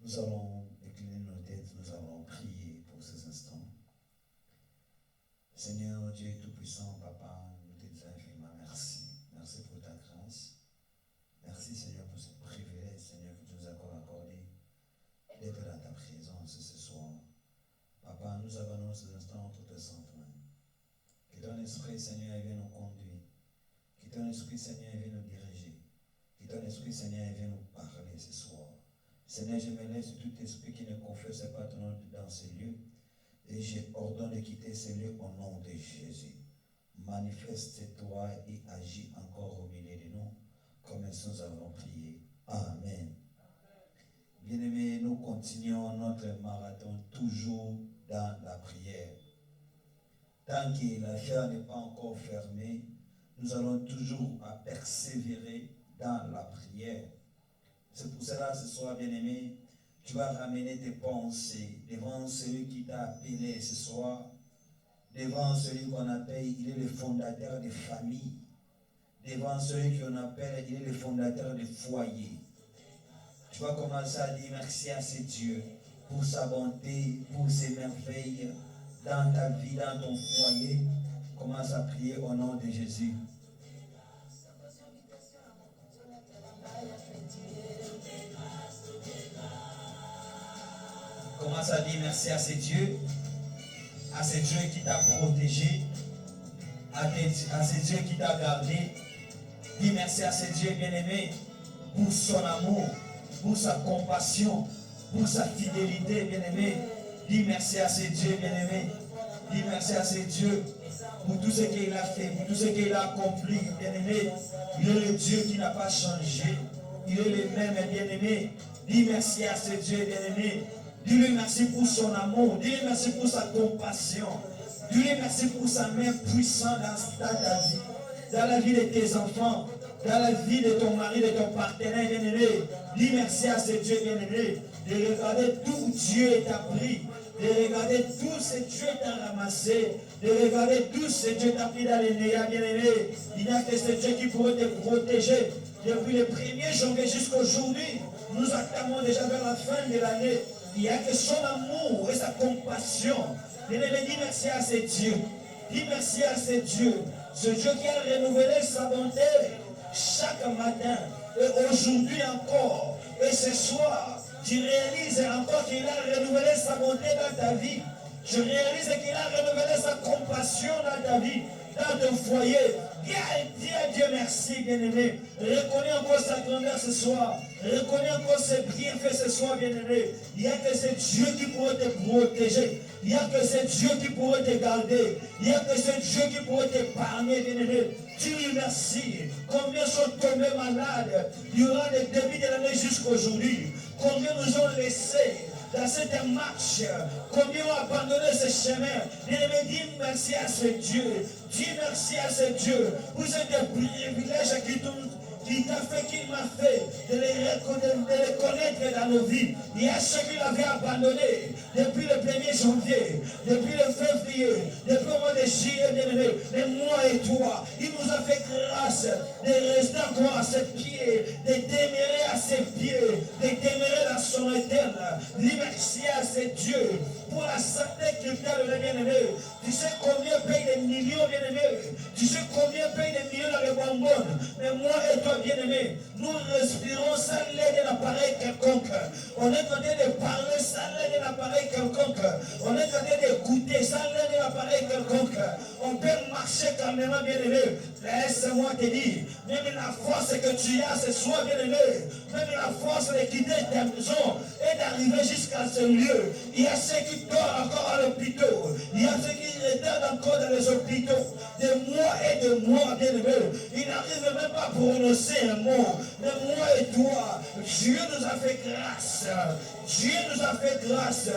Nous allons incliner nos têtes, nous allons prier pour ces instants. Seigneur Dieu Tout-Puissant, Papa, nous te disons infiniment merci. Merci pour ta grâce. Merci Seigneur pour ce privilège, Seigneur, que tu nous as accordé d'être dans ta présence ce soir. Papa, nous abandonnons ces instants entre tes saintes mains. Que ton esprit, Seigneur, vienne nous conduire. Que ton esprit, Seigneur, vienne nous diriger. Que ton esprit, Seigneur, vienne nous parler ce soir. Seigneur, je me laisse tout esprit qui ne confesse pas ton nom dans ces lieux. Et j'ordonne de quitter ces lieux au nom de Jésus. Manifeste-toi et agis encore au milieu de nous, comme nous avons prié. Amen. Bien-aimés, nous continuons notre marathon toujours dans la prière. Tant que la chair n'est pas encore fermée, nous allons toujours à persévérer dans la prière. C'est pour cela, ce soir, bien-aimé, tu vas ramener tes pensées devant celui qui t'a appelé ce soir, devant celui qu'on appelle, il est le fondateur des familles, devant celui qu'on appelle, il est le fondateur des foyers. Tu vas commencer à dire merci à ce Dieu pour sa bonté, pour ses merveilles dans ta vie, dans ton foyer. Commence à prier au nom de Jésus. Commence à dire merci à ce Dieu qui t'a protégé, à ce Dieu qui t'a gardé. Dis merci à ce Dieu bien-aimé pour son amour, pour sa compassion, pour sa fidélité bien-aimé. Dis merci à ce Dieu bien-aimé. Dis merci à ce Dieu pour tout ce qu'il a fait, pour tout ce qu'il a accompli bien-aimé. Il est le Dieu qui n'a pas changé. Il est le même bien-aimé. Dis merci à ce Dieu bien-aimé. Dis-lui merci pour son amour. Dis-lui merci pour sa compassion. Dis-lui merci pour sa main puissante dans ta vie. Dans la vie de tes enfants. Dans la vie de ton mari, de ton partenaire bien-aimé. Dis merci à ce Dieu bien-aimé. De regarder tout Dieu t'a pris. De regarder tout ce Dieu t'a ramassé. De regarder tout ce Dieu t'a pris dans les néants bien-aimé. Il n'y a que ce Dieu qui pourrait te protéger. Depuis le 1er janvier jusqu'à aujourd'hui, nous attendons déjà vers la fin de l'année. Il n'y a que son amour et sa compassion. Bien-aimé, dis merci à ce Dieu. Dis merci à ce Dieu. Ce Dieu qui a renouvelé sa bonté chaque matin. Et aujourd'hui encore. Et ce soir, tu réalises encore qu'il a renouvelé sa bonté dans ta vie. Je réalise qu'il a renouvelé sa compassion dans ta vie, dans ton foyer. Dis à Dieu merci, bien-aimé. Reconnais encore sa grandeur ce soir. Reconnais encore ses bienfaits ce soir, bien-aimé. Il n'y a que ce Dieu qui pourrait te protéger. Il n'y a que ce Dieu qui pourrait te garder. Il n'y a que ce Dieu qui pourrait t'épargner, bien-aimé. Dis-lui merci. Combien sont tombés malades durant le début de l'année jusqu'à aujourd'hui. Combien nous ont laissés dans cette marche, combien ont abandonné ce chemin. Bien-aimé, dis merci à ce Dieu. Dis merci à ce Dieu pour ce privilège qui t'a fait, qu'il m'a fait, de les connaître dans nos vies. Il y a ceux qui l'avaient abandonné depuis le 1er janvier, depuis le février, depuis le mois de juillet, bien-aimé. Mais moi et toi, il nous a fait grâce de rester encore à ses pieds, de demeurer à ses pieds, de demeurer dans son éternel. Dis merci à ce Dieu pour la santé qu'il t'a donné, bien-aimé. Tu sais combien paye des millions, bien-aimé. Tu sais combien paye des millions dans les bonbonnes. Mais moi et toi, bien-aimé, nous respirons sans l'aide d'un appareil quelconque. On est en train de parler sans l'aide d'un appareil quelconque. On est en train d'écouter sans l'aide d'un appareil quelconque. On peut marcher calmement, bien-aimé. Laisse-moi te dire, même la force que tu as ce soir, bien-aimé, même la force de quitter ta maison et d'arriver jusqu'à ce lieu. Il y a ceux qui dorment encore à l'hôpital. Il y a ceux qui retardent encore dans les hôpitaux. De mois et de mois, bien-aimé. Ils n'arrivent même pas à prononcer un mot. Mais moi et toi, Dieu nous a fait grâce. Dieu nous a fait grâce.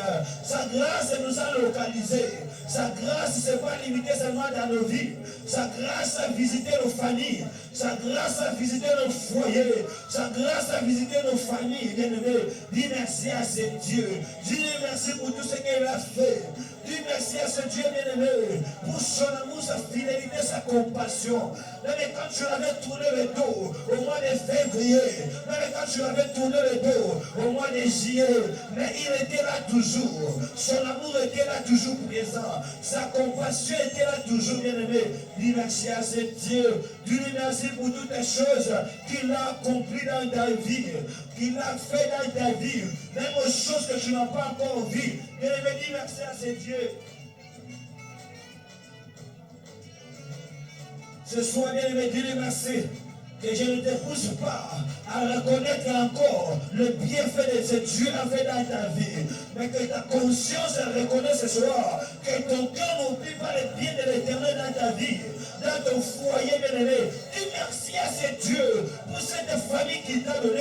Sa grâce nous a localisés. Sa grâce ne s'est pas limitée seulement dans nos vies. Sa grâce a visité nos familles. Sa grâce a visité nos foyers. Sa grâce a visité nos familles, bien-aimés. Dis merci à ce Dieu. Dis merci pour tout ce qu'il a fait. Dis merci à ce Dieu bien-aimé pour son amour, sa fidélité, sa compassion. Même quand tu l'avais tourné le dos au mois de février, même quand tu l'avais tourné le dos au mois de juillet, mais il était là toujours. Son amour était là toujours présent. Sa compassion était là toujours, bien-aimé. Dis merci à ce Dieu. Dis merci pour toutes les choses qu'il a accomplies dans ta vie, qu'il a fait dans ta vie, même aux choses que tu n'as pas encore vues. Bien-aimé, dis merci à ce Dieu. Ce soir, bien-aimé, dis-lui merci. Que je ne te pousse pas à reconnaître encore le bienfait de ce Dieu a fait dans ta vie. Mais que ta conscience reconnaisse ce soir. Que ton cœur n'oublie pas le bien de l'Éternel dans ta vie. Dans ton foyer, bien-aimé. Dis merci à ce Dieu pour cette famille qu'il t'a donné.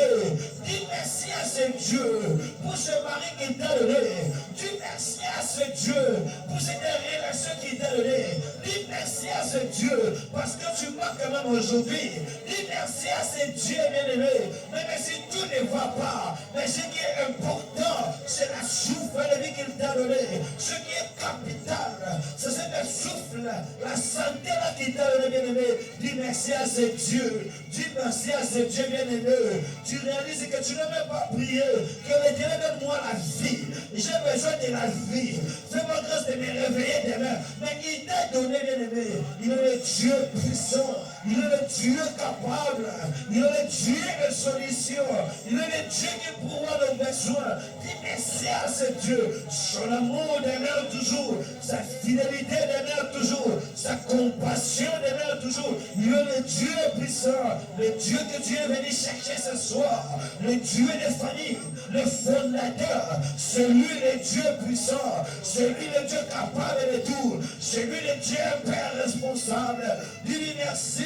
Dis merci à ce Dieu pour ce mari qu'il t'a donné. Dis merci à ce Dieu pour cette relation qu'il t'a donné. Dis merci à ce Dieu parce que tu m'as quand même aujourd'hui. Dis merci à ce Dieu bien-aimé. Même si tout ne va pas, mais ce qui est important, c'est la souffle de vie qu'il t'a donné. Ce qui est capital, c'est ce souffle, la santé là qu'il t'a donné, bien-aimé. Dis merci à ce Dieu. Dis merci à ce Dieu bien-aimé. Tu réalises que tu ne veux pas prier, que l'Éternel donne-moi la vie. J'ai besoin de la vie. Fais-moi grâce de me réveiller demain. Mais il t'a donné, bien-aimé. Il est le Dieu puissant. Il est le Dieu capable. Il est le Dieu de solution. Il est le Dieu qui pourvoit nos besoins. Dis merci à ce Dieu. Son amour demeure toujours. Sa fidélité demeure toujours. Sa compassion demeure toujours. Il est le Dieu puissant. Le Dieu que tu es venu chercher ce soir. Le Dieu des familles. Le fondateur. Celui le Dieu puissant. Celui le Dieu capable de tout. Celui le Dieu Père responsable. Dis-lui merci.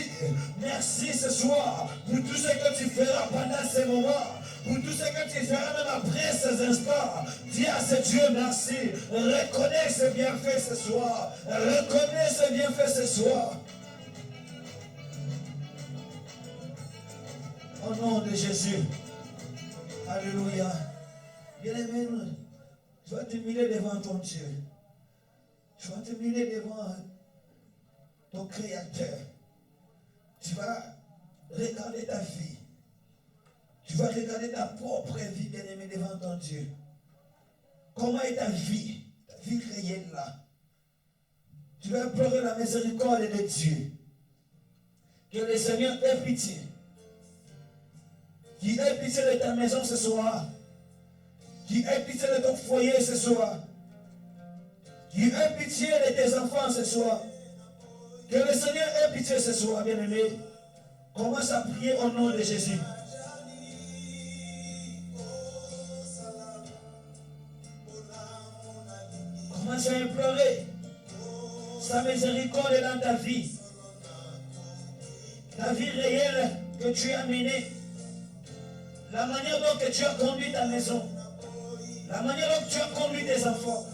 Merci ce soir pour tout ce que tu feras pendant ces moments. Pour tout ce que tu feras même après ces instants. Dis à ce Dieu merci. Reconnais ce bienfait ce soir. Reconnais ce bienfait ce soir. Au nom de Jésus. Alléluia. Bien-aimé, tu vas t'humilier devant ton Dieu. Tu vas t'humilier devant ton Créateur. Tu vas regarder ta vie. Tu vas regarder ta propre vie, bien-aimé, devant ton Dieu. Comment est ta vie réelle là? Tu vas implorer la miséricorde de Dieu. Que le Seigneur ait pitié. Qu'il ait pitié de ta maison ce soir. Qu'il ait pitié de ton foyer ce soir. Qu'il ait pitié de tes enfants ce soir. Que le Seigneur ait pitié ce soir, bien-aimé. Commence à prier au nom de Jésus. Commence à implorer sa miséricorde dans ta vie. Ta vie réelle que tu as menée. La manière dont tu as conduit ta maison. La manière dont tu as conduit tes enfants.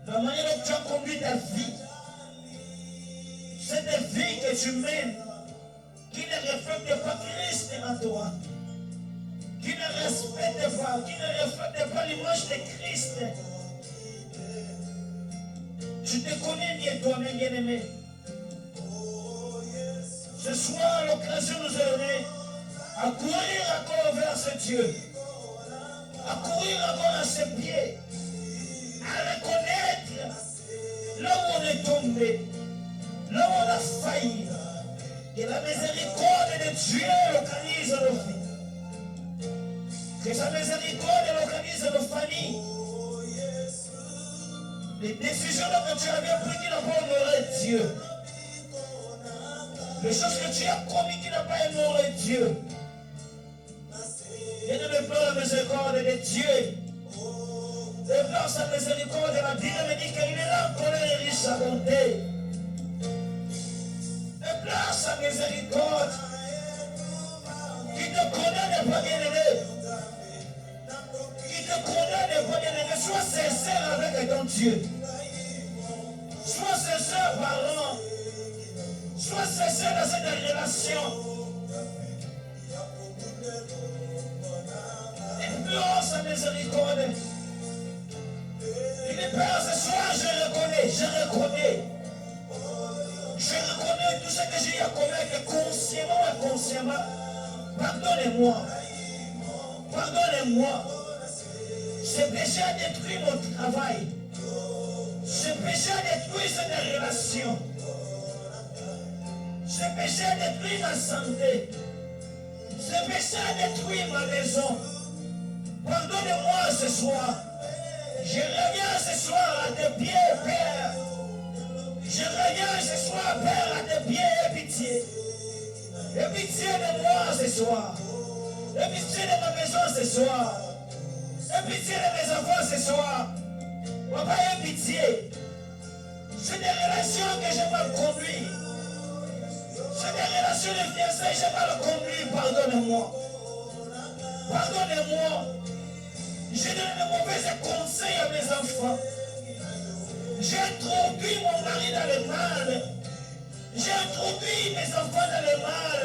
La manière dont tu as conduit ta vie. Cette vie que tu mènes, qui ne reflète pas Christ en toi, qui ne respecte pas, qui ne reflète pas l'image de Christ. Tu te connais bien toi-même, bien-aimé. Ce soir, l'occasion nous est donnée à courir encore vers ce Dieu, à courir encore à ses pieds, à reconnaître là où on est tombé, là où on a failli, que la miséricorde de Dieu localise nos vies, que sa miséricorde localise nos familles. Les décisions que tu avais prises qui n'ont pas honoré Dieu, les choses que tu as commises qui n'ont pas honoré Dieu. Et ne me pleure la miséricorde de Dieu. Déplore sa miséricorde de la Bible me dit qu'il est là en colère et riche à bonté. Déplore sa miséricorde. Qui te condamne de pas bien aimé. Qui te condamne de pas bien aimé. Sois sincère avec ton Dieu. Sois sincère parlant. Sois sincère dans cette relation. Implore sa miséricorde. Il est Père, ce soir je reconnais tout ce que j'ai à commettre consciemment ou inconsciemment. Pardonnez-moi. Pardonnez-moi. Ce péché a détruit mon travail. Ce péché a détruit cette relation. Ce péché a détruit ma santé. Ce péché a détruit ma maison. Pardonne-moi ce soir. Je reviens ce soir à tes pieds, Père. Je reviens ce soir, Père, à tes pieds. Aie pitié. Aie pitié de moi ce soir. Aie pitié de ma maison ce soir. Aie pitié de mes enfants ce soir. Papa, aie pitié. C'est des relations que j'ai mal conduites. C'est des relations de fiançailles que j'ai mal conduites. Pardonne-moi. Pardonne-moi. J'ai donné de mauvais conseils à mes enfants. J'ai introduit mon mari dans le mal. J'ai introduit mes enfants dans le mal.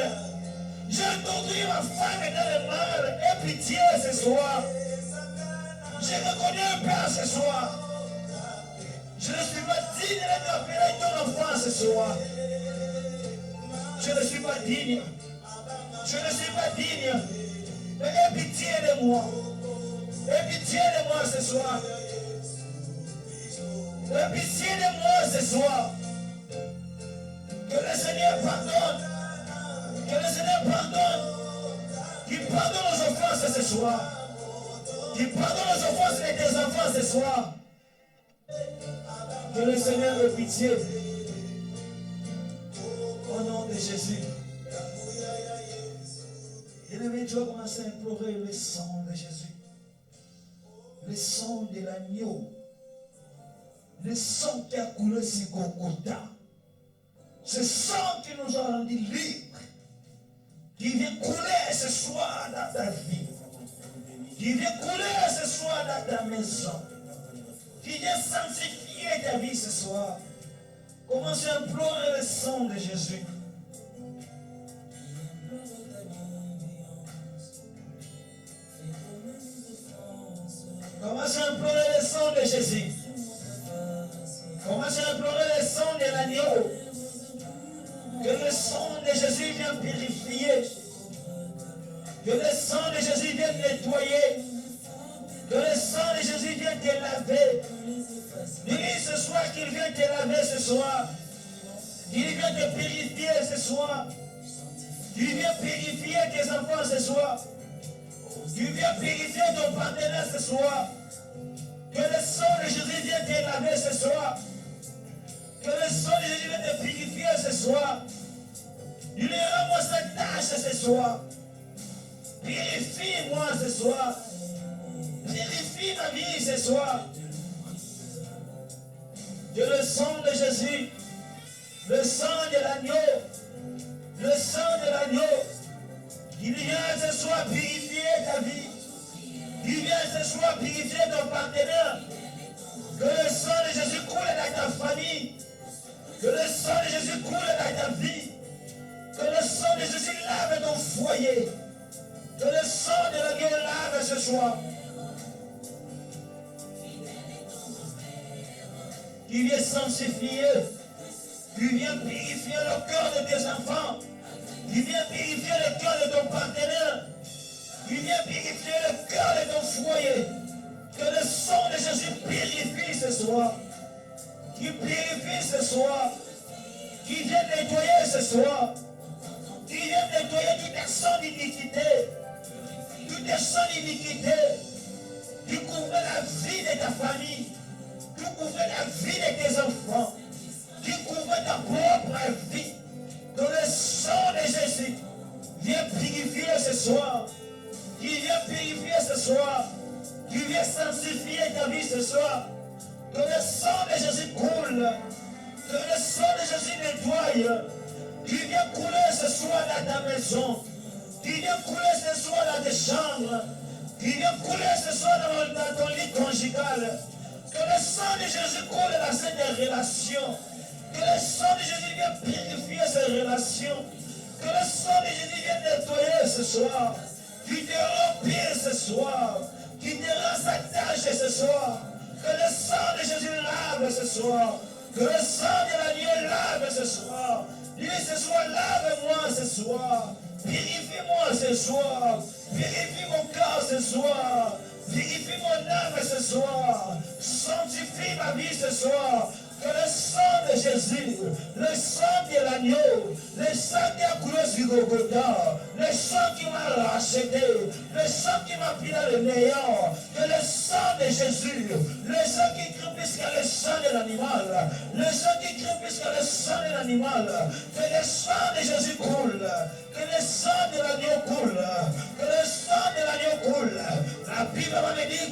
J'ai introduit ma femme dans le mal. Aie pitié ce soir. Je reconnais un Père ce soir. Je ne suis pas digne d'appeler ton enfant ce soir. Je ne suis pas digne. Je ne suis pas digne. Mais aie pitié de moi. Aie pitié de moi ce soir. Aie pitié de moi ce soir. Que le Seigneur pardonne. Que le Seigneur pardonne. Qu'il pardonne aux offenses ce soir. Qu'il pardonne aux offenses de tes enfants ce soir. Que le Seigneur ait pitié. Au nom de Jésus. Bien-aimé, tu vas commencer à implorer le sang de Jésus. Le sang de l'agneau. Le sang qui a coulé sur Golgotha. Ce sang qui nous a rendus libres. Qui vient couler ce soir dans ta vie. Qui vient couler ce soir dans ta maison. Qui vient sanctifier ta vie ce soir. Commence à implorer le sang de Jésus. Commence à implorer le sang de Jésus. Commence à implorer le sang de l'agneau. Que le sang de Jésus vienne purifier. Que le sang de Jésus vienne nettoyer. Que le sang de Jésus vienne te laver. Dis ce soir qu'il vient te laver ce soir. Qu'il vient te purifier ce soir. Qu'il vient purifier tes enfants ce soir. Qu'il vient purifier ton partenaire ce soir. Que le sang de Jésus vienne te laver ce soir. Que le sang de Jésus vienne te purifier ce soir. Il rends-moi cette tâche ce soir. Purifie-moi ce soir. Purifie ma vie ce soir. Que le sang de Jésus, le sang de l'agneau, le sang de l'agneau, qu'il vienne ce soir purifier ta vie. Qu'il vienne ce soir purifier ton partenaire. Que le sang de Jésus coule dans ta famille. Que le sang de Jésus coule dans ta vie. Que le sang de Jésus lave ton foyer. Que le sang de l'agneau lave ce soir. Qu'il vienne sanctifier. Qu'il vienne purifier le cœur de tes enfants. Qu'il vienne purifier le cœur de ton partenaire. Qu'il vienne purifier le cœur de ton foyer. Que le sang de Jésus purifie ce soir. Qu'il purifie ce soir. Qu'il vienne nettoyer ce soir. Qu'il vienne nettoyer toute personne d'iniquité. Toute personne d'iniquité. Qui couvre la vie de ta famille. Qui couvre la vie de tes enfants. Qui couvre ta propre vie. Que le sang de Jésus vienne purifier ce soir. Qui vient purifier ce soir. Qui vient sanctifier ta vie ce soir. Que le sang de Jésus coule. Que le sang de Jésus nettoie. Qui vient couler ce soir dans ta maison. Qui vient couler ce soir dans tes chambres. Qui vient couler ce soir dans ton lit conjugal. Que le sang de Jésus coule dans cette relation. Que le sang de Jésus vienne purifier ces relations. Que le sang de Jésus vienne nettoyer ce soir. Qui te remplit ce soir. Qui te rend sa tâche ce soir. Que le sang de Jésus lave ce soir. Que le sang de l'agneau lave ce soir. Dis ce soir, lave-moi ce soir. Purifie-moi ce soir. Purifie mon cœur ce soir. Purifie Sanctifie mon âme ce soir. Sanctifie ma vie ce soir. Que le sang de Jésus, le sang de l'agneau, le sang qui a coulé sur Golgotha, le sang qui m'a racheté, le sang qui m'a pris dans le néant, que le sang de Jésus, le sang qui crie plus que le sang de l'animal, le sang qui crie plus que le sang de l'animal, que le sang de Jésus coule, que le sang de l'agneau coule, que le sang de l'agneau coule. La Bible me dit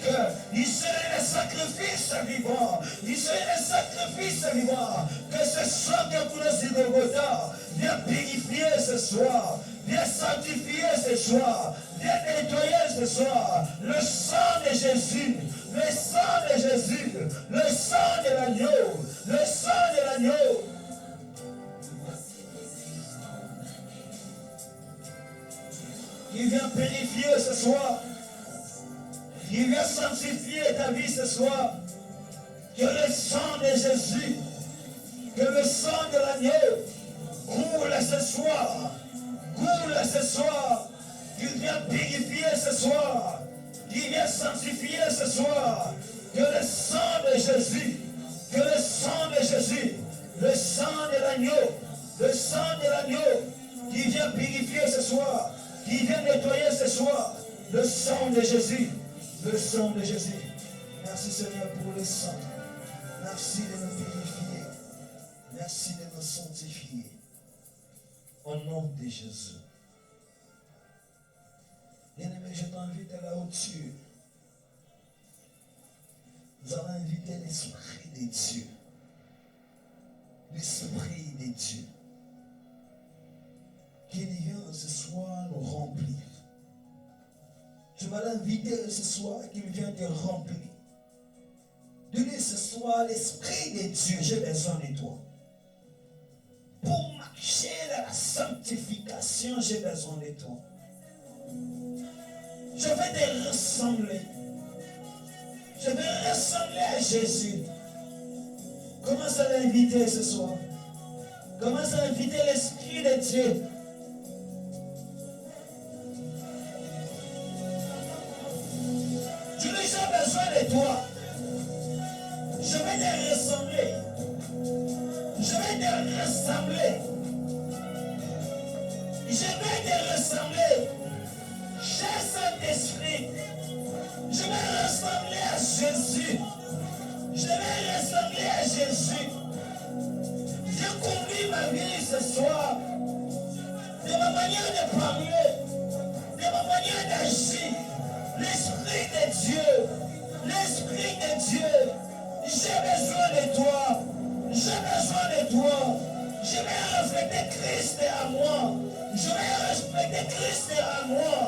qu'il serait le sacrifice vivant, il serait le sacrifice vivant, que ce sang qui a coulé sur Golgotha vient purifier ce soir, vient sanctifier ce soir, vient nettoyer ce soir. Le sang de Jésus, le sang de Jésus, le sang de l'agneau, le sang de l'agneau. Il vient purifier ce soir. Il vient sanctifier ta vie ce soir. Que le sang de Jésus, que le sang de l'agneau coule ce soir. Coule ce soir. Il vient purifier ce soir. Il vient sanctifier ce soir. Que le sang de Jésus, que le sang de Jésus, le sang de l'agneau, le sang de l'agneau, qui vient purifier ce soir, qui vient nettoyer ce soir, le sang de Jésus, le sang de Jésus. Merci Seigneur pour le sang. Merci de nous purifier. Merci de nous sanctifier. Au nom de Jésus. Bien-aimé, je t'invite à la hauteur. Nous allons inviter l'Esprit de Dieu. L'Esprit de Dieu. Qu'il vienne ce soir nous remplir. Je vais l'inviter ce soir qu'il vienne te remplir. Dis-lui ce soir, l'Esprit de Dieu, j'ai besoin de toi. Pour marcher dans la sanctification, j'ai besoin de toi. Je vais te ressembler. Je vais ressembler à Jésus. Commence à l'inviter ce soir. Commence à inviter l'Esprit de Dieu. Dis-lui, j'ai besoin de toi. Je vais te ressembler. Je vais te ressembler. Je vais te ressembler. Cher Saint-Esprit, je vais ressembler à Jésus. Je vais ressembler à Jésus. Je conduis ma vie ce soir. De ma manière de parler, de ma manière d'agir. L'Esprit de Dieu, l'Esprit de Dieu, j'ai besoin de toi. J'ai besoin de toi. Je vais refléter Christ à moi. Je vais refléter Christ à moi.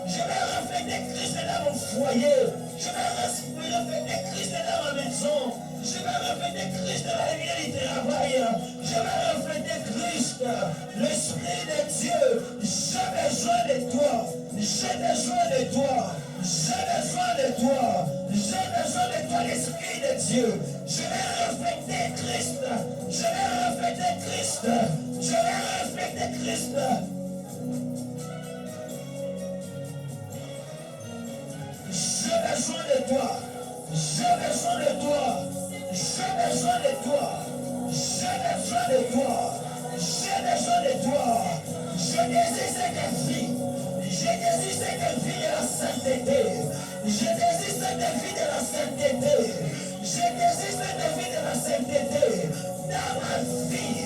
Je vais refléter Christ dans mon foyer. Je vais refléter Christ dans ma maison. Je vais refléter Christ dans la vie du travail. Je vais refléter Christ. L'Esprit de Dieu. J'ai besoin de toi. J'ai besoin de toi. J'ai besoin de toi. J'ai besoin de toi, l'Esprit de Dieu. Je vais refléter Christ. Je vais refléter Christ. Je vais refléter Christ. J'ai besoin de toi. J'ai besoin de toi. J'ai besoin de toi. J'ai besoin de toi. J'ai besoin de toi. Je désire cette vie. Je désire cette vie de la sainteté. Je désire cette vie de la sainteté. Je désire cette vie de la sainteté. Dans ma vie.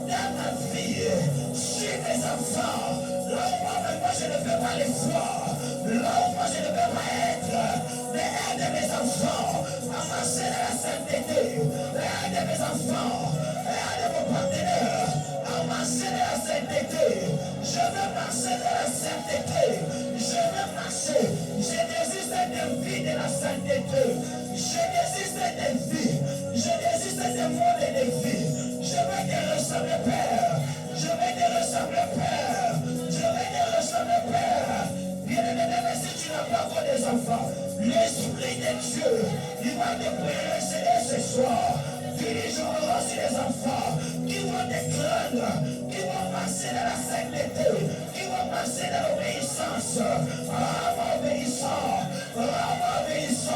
Dans ma vie. Chez mes enfants. Là où moi je ne peux pas les voir. Là où moi je ne peux pas être. Mais aide mes enfants à marcher dans la sainteté. Aide mes enfants. Aide mon partenaire à marcher dans la sainteté. Je veux marcher dans la sainteté. Je veux marcher. Je désire cette vie de la sainteté. Je désire cette vie. Je désire cette mode de vie. Je veux te ressembler, Père. Je vais te ressembler, Père. Je vais te ressembler, Père. Bien-aimé, si tu n'as pas encore des enfants, l'Esprit de Dieu, il va te précéder ce soir. Dirigeons sur les enfants qui vont te craindre, qui vont marcher dans la sainteté, qui vont marcher dans l'obéissance. Rends-moi obéissant, rends-moi obéissant.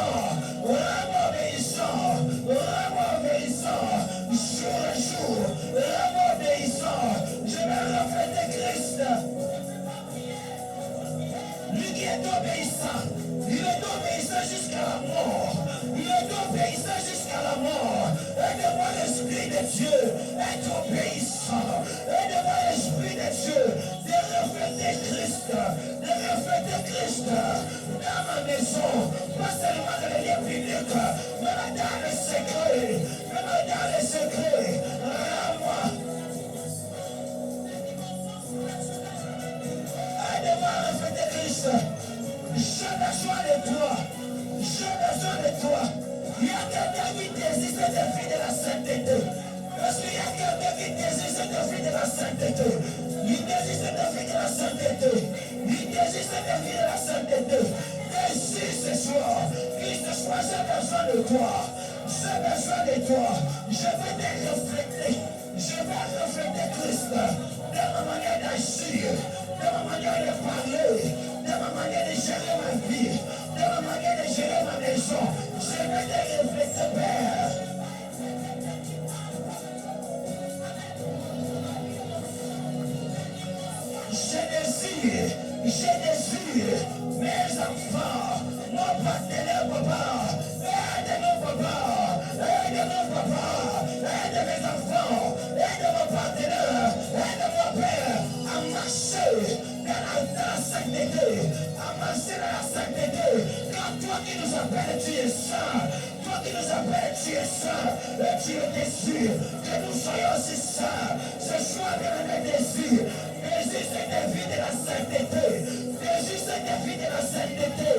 obéissant. Il est obéissant jusqu'à la mort. Il est obéissant jusqu'à la mort. Aide-moi l'Esprit de Dieu. Être obéissant. Aide-moi l'Esprit de Dieu. De refléter Christ. De refléter Christ dans ma maison. Pas seulement dans les lieux publics. Mais dans les secrets. Mais dans les secrets. Rends-moi. Aide-moi à refléter Christ. J'ai besoin de toi. J'ai besoin de toi. Il y a quelqu'un qui désire cette vie de la sainteté. Parce qu'il y a quelqu'un qui désire cette vie de la sainteté. Il désire cette vie de la sainteté. Il désire cette vie de la sainteté. Désire ce soir. Qu'il ce soit, j'ai besoin de toi. J'ai besoin de toi. Je vais te refléter. Je vais refléter Christ dans ma manière d'agir, dans ma manière de parler, dans ma manière de gérer ma vie, dans ma manière de gérer ma maison. Je vais te refléter, Père. Je désire mes enfants, mon partenaire, papa. Aide-nous, papa. Aide-nous, papa. Aide mes enfants. Aide mon partenaire. Aide mon père à marcher dans la sainteté. À marcher dans la sainteté. Quand toi qui nous appelles, tu es saint. Toi qui nous appelles, tu es saint. Et tu es désir que nous soyons aussi saints. Ce soir, bien désir. Désir cette vie de la sainteté. Désir cette vie de la sainteté.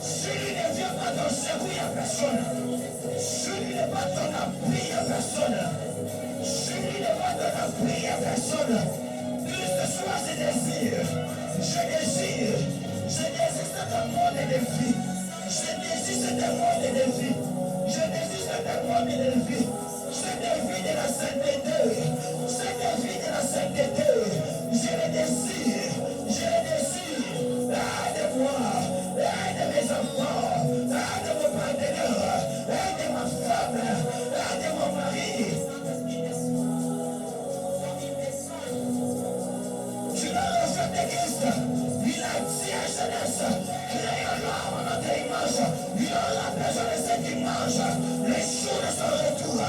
Celui ne vient pas dans ce bruit à personne. Celui n'est pas dans la prière à personne. Celui n'est pas dans la prière à personne. Que ce soit je désire. Je désire cet monde de vie. Je désire cet monde de vie. Je désire cet monde de vie. Cette vie de la sainteté. Cette vie de la sainteté. Je le désire. Je le désire. Aide-moi. Aide mes enfants, aide mon partenaire, aide ma femme, aide mon mari. Tu vas refléter Christ. Il a dit à jeunesse, créons-le à notre image. Il aura besoin de cette image. Les jours de son retour,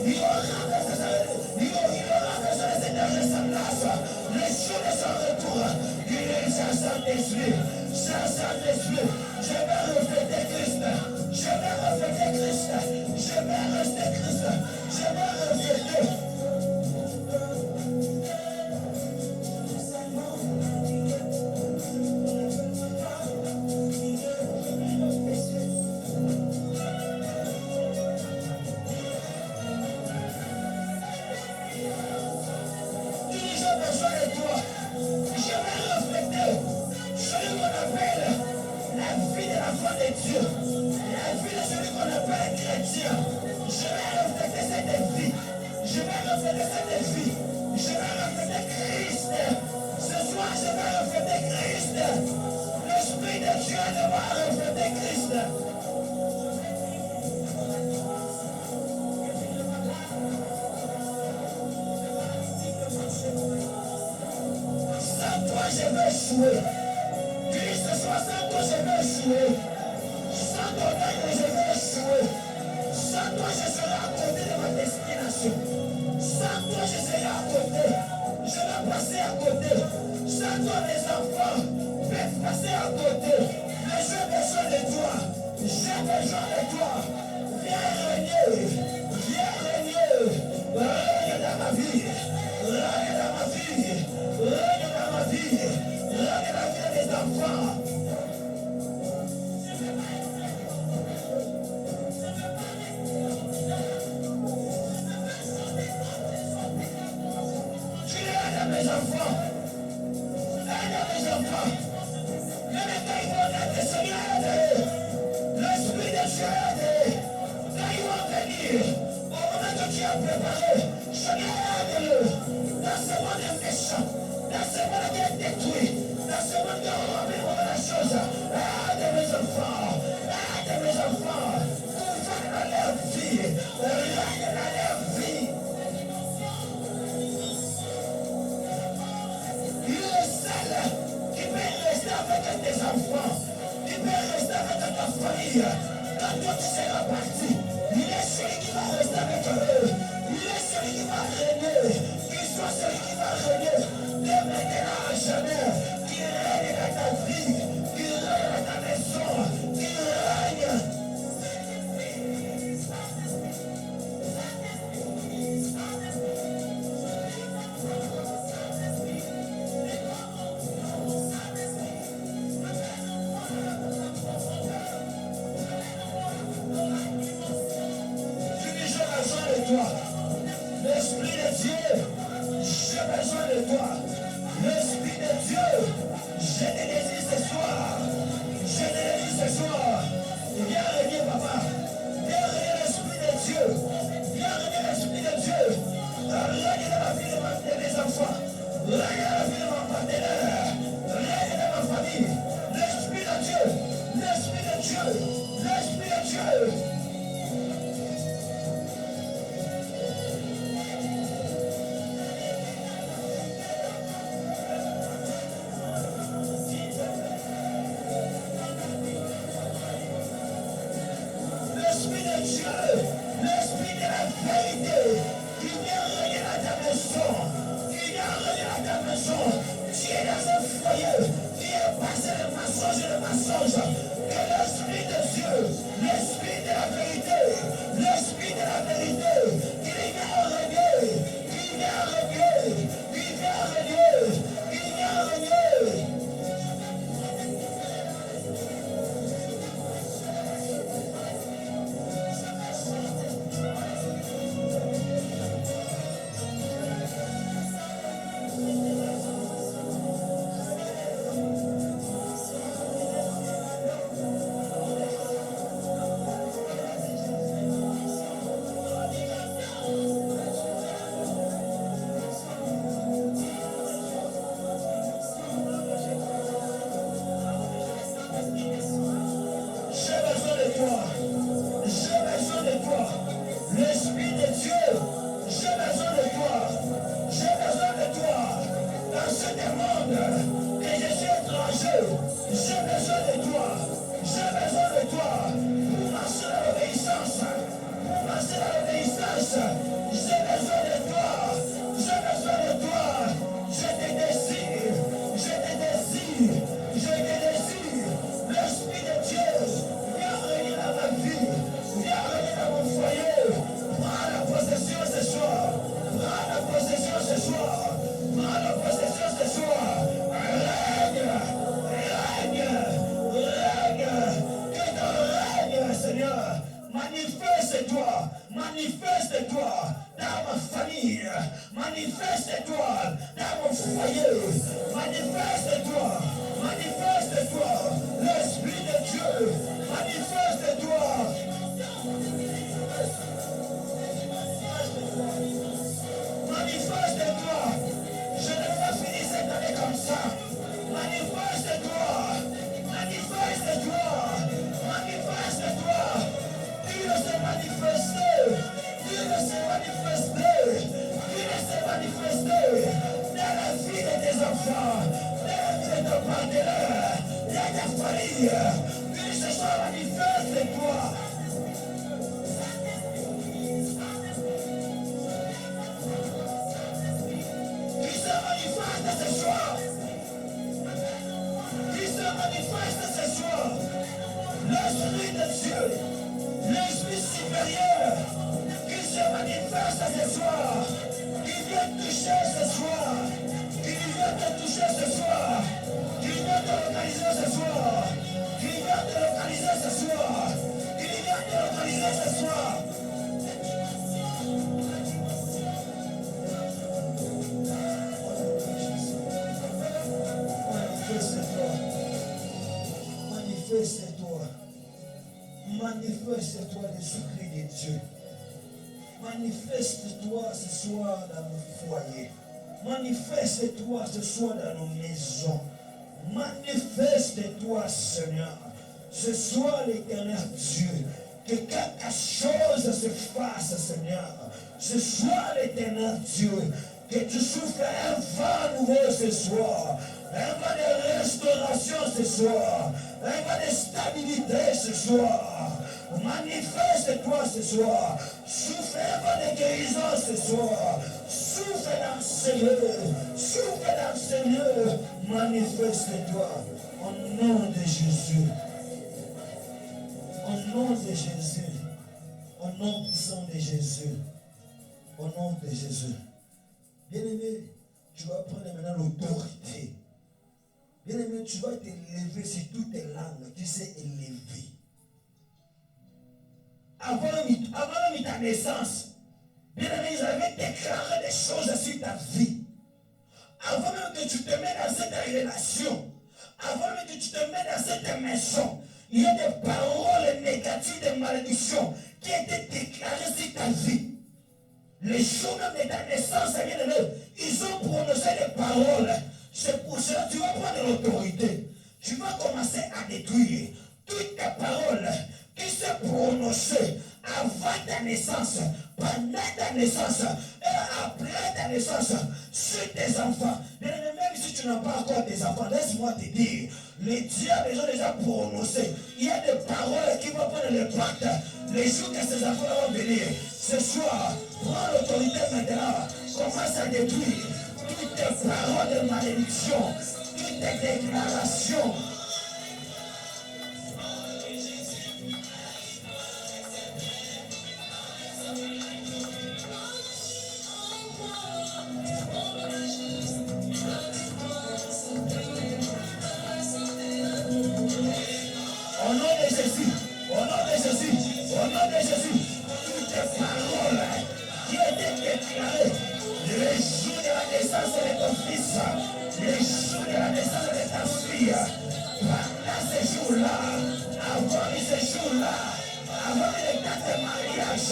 il aura besoin de cette ressemblance. Les jours de son retour, il est Saint-Esprit. Saint-Esprit, je vais refléter Christ. Je vais refléter Christ. Je vais rester Christ. Je vais refléter. J'ai besoin de toi. Je vais refléter celui qu'on appelle la vie de l'enfant de Dieu, la vie de celui qu'on appelle chrétien. Je vais refléter cette vie. Je vais refléter cette vie. Je vais refléter Christ. Ce soir, je vais refléter Christ. L'Esprit de Dieu devra refléter Christ. Sans toi, je vais échouer. Christ, sans toi, je vais échouer. Sans ton aide, je vais échouer. Sans toi, je serai à côté de ma destination. Sans toi, je serai à côté. Je vais passer à côté. Sans toi, mes enfants peuvent passer à côté. Mais j'ai besoin de toi. J'ai besoin de toi. Viens régner. Viens régner. Règne dans ma vie. Règne dans ma vie. Règne dans ma vie. Règne dans la vie de mes enfants. Tu aides mes enfants. Aide mes enfants. Même quand ils vont naître, Seigneur, aide. L'Esprit de Dieu aide. Quand ils vont venir, au moment que tu as préparé, Seigneur, aide-le. Dans ce monde méchant, dans ce monde qui est détruit, dans ce monde qui ta famille. Quand toi tu seras parti, il est celui qui va rester avec eux. Il est celui qui va régner. Qu'il soit celui qui va régner. De maintenant à jamais. Qu'il règne dans ta vie. Qu'il règne dans ta maison. Qu'il règne. Toi. L'Esprit de Dieu, j'ai besoin de toi. L'Esprit de Dieu, je te désire ce soir. Je te désire ce soir. Viens régner, papa. Viens régner l'Esprit de Dieu. Viens régner l'Esprit de Dieu. Règne dans la vie de mes enfants. Règne dans la vie de mon partenaire. Règne dans ma famille. L'Esprit de Dieu. L'Esprit de Dieu. L'Esprit de Dieu. Manifeste-toi, l'Esprit de Dieu. Manifeste-toi ce soir dans nos foyers. Manifeste-toi ce soir dans nos maisons. Manifeste-toi, Seigneur. Ce soir, l'Éternel Dieu, que quelque chose se fasse, Seigneur. Ce soir, l'Éternel Dieu, que tu souffles un vent nouveau ce soir. Un vent de restauration ce soir. Un vent de stabilité ce soir. Manifeste-toi ce soir. Souffle un vent de guérison ce soir. Souffle dans ce lieu. Souffle dans ce lieu. Manifeste-toi. Au nom de Jésus. Au nom de Jésus. Au nom puissant de Jésus. Au nom de Jésus. Bien-aimé, tu vas prendre maintenant l'autorité. Bien-aimé, tu vas t'élever sur toutes tes langues. Tu sais élever. Avant même ta naissance, bien-aimé, ils avaient déclaré des choses sur ta vie. Avant même que tu te mettes dans cette relation, avant même que tu te mettes dans cette maison, il y a des paroles négatives, des malédictions qui étaient déclarées sur ta vie. Les jours même de ta naissance, bien-aimé, ils ont prononcé des paroles. C'est pour cela que tu vas prendre l'autorité. Tu vas commencer à détruire toutes tes paroles qui se prononcées avant ta naissance, pendant ta naissance et après ta naissance sur tes enfants. Même si tu n'as pas encore tes enfants, laisse-moi te dire, les diables les ont déjà prononcé. Il y a des paroles qui vont prendre le pacte les jours que ces enfants vont venir. Ce soir, prends l'autorité maintenant. Commence à détruire toutes tes paroles de malédiction, toutes tes déclarations. Au nom de Jésus, au nom de Jésus, au nom de Jésus, toutes tes paroles qui étaient déclarées le jour de la naissance de ton fils, le jour de la naissance de ta fille, pendant ce jour-là, avant ce jour-là, avant le date de mariage,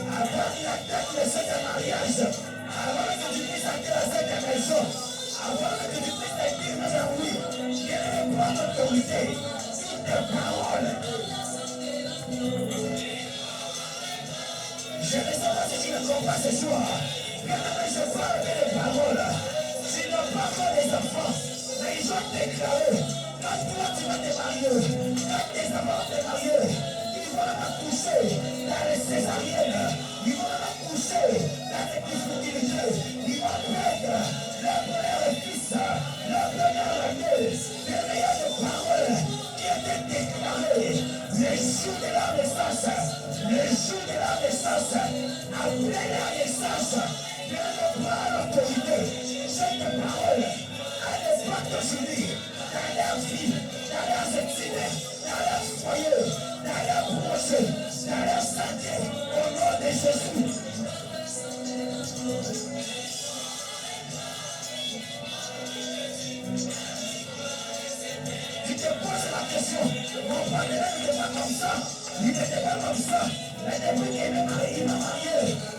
avant la date de ce mariage, avant que tu puisses entrer dans cette maison, avant que tu puisses te dire maintenant oui, je prends l'autorité. Toutes tes paroles. Je ne sais pas si tu ne comprends ce soir. Bien que je parle des paroles. Tu ne parles pas des enfants. Mais ils ont déclaré. Quand toi tu vas te marier, quand tes enfants vont te marier, ils vont accoucher dans les césariennes. Ils vont accoucher dans les difficultés. Ils vont perdre leur premier fils, leur première année. Des meilleures paroles qui étaient déclarées le jour de la naissance. Le jour de la naissance, après la naissance, Dieu ne prend l'autorité. Cette parole, elle n'est pas d'aujourd'hui, dans leur vie, dans leurs études, dans leur foyer, dans leur projet, dans leur santé, au nom de Jésus. Tu te poses la question, mon père n'était pas comme ça. Il n'était pas comme ça. Mais depuis qu'il m'a marié,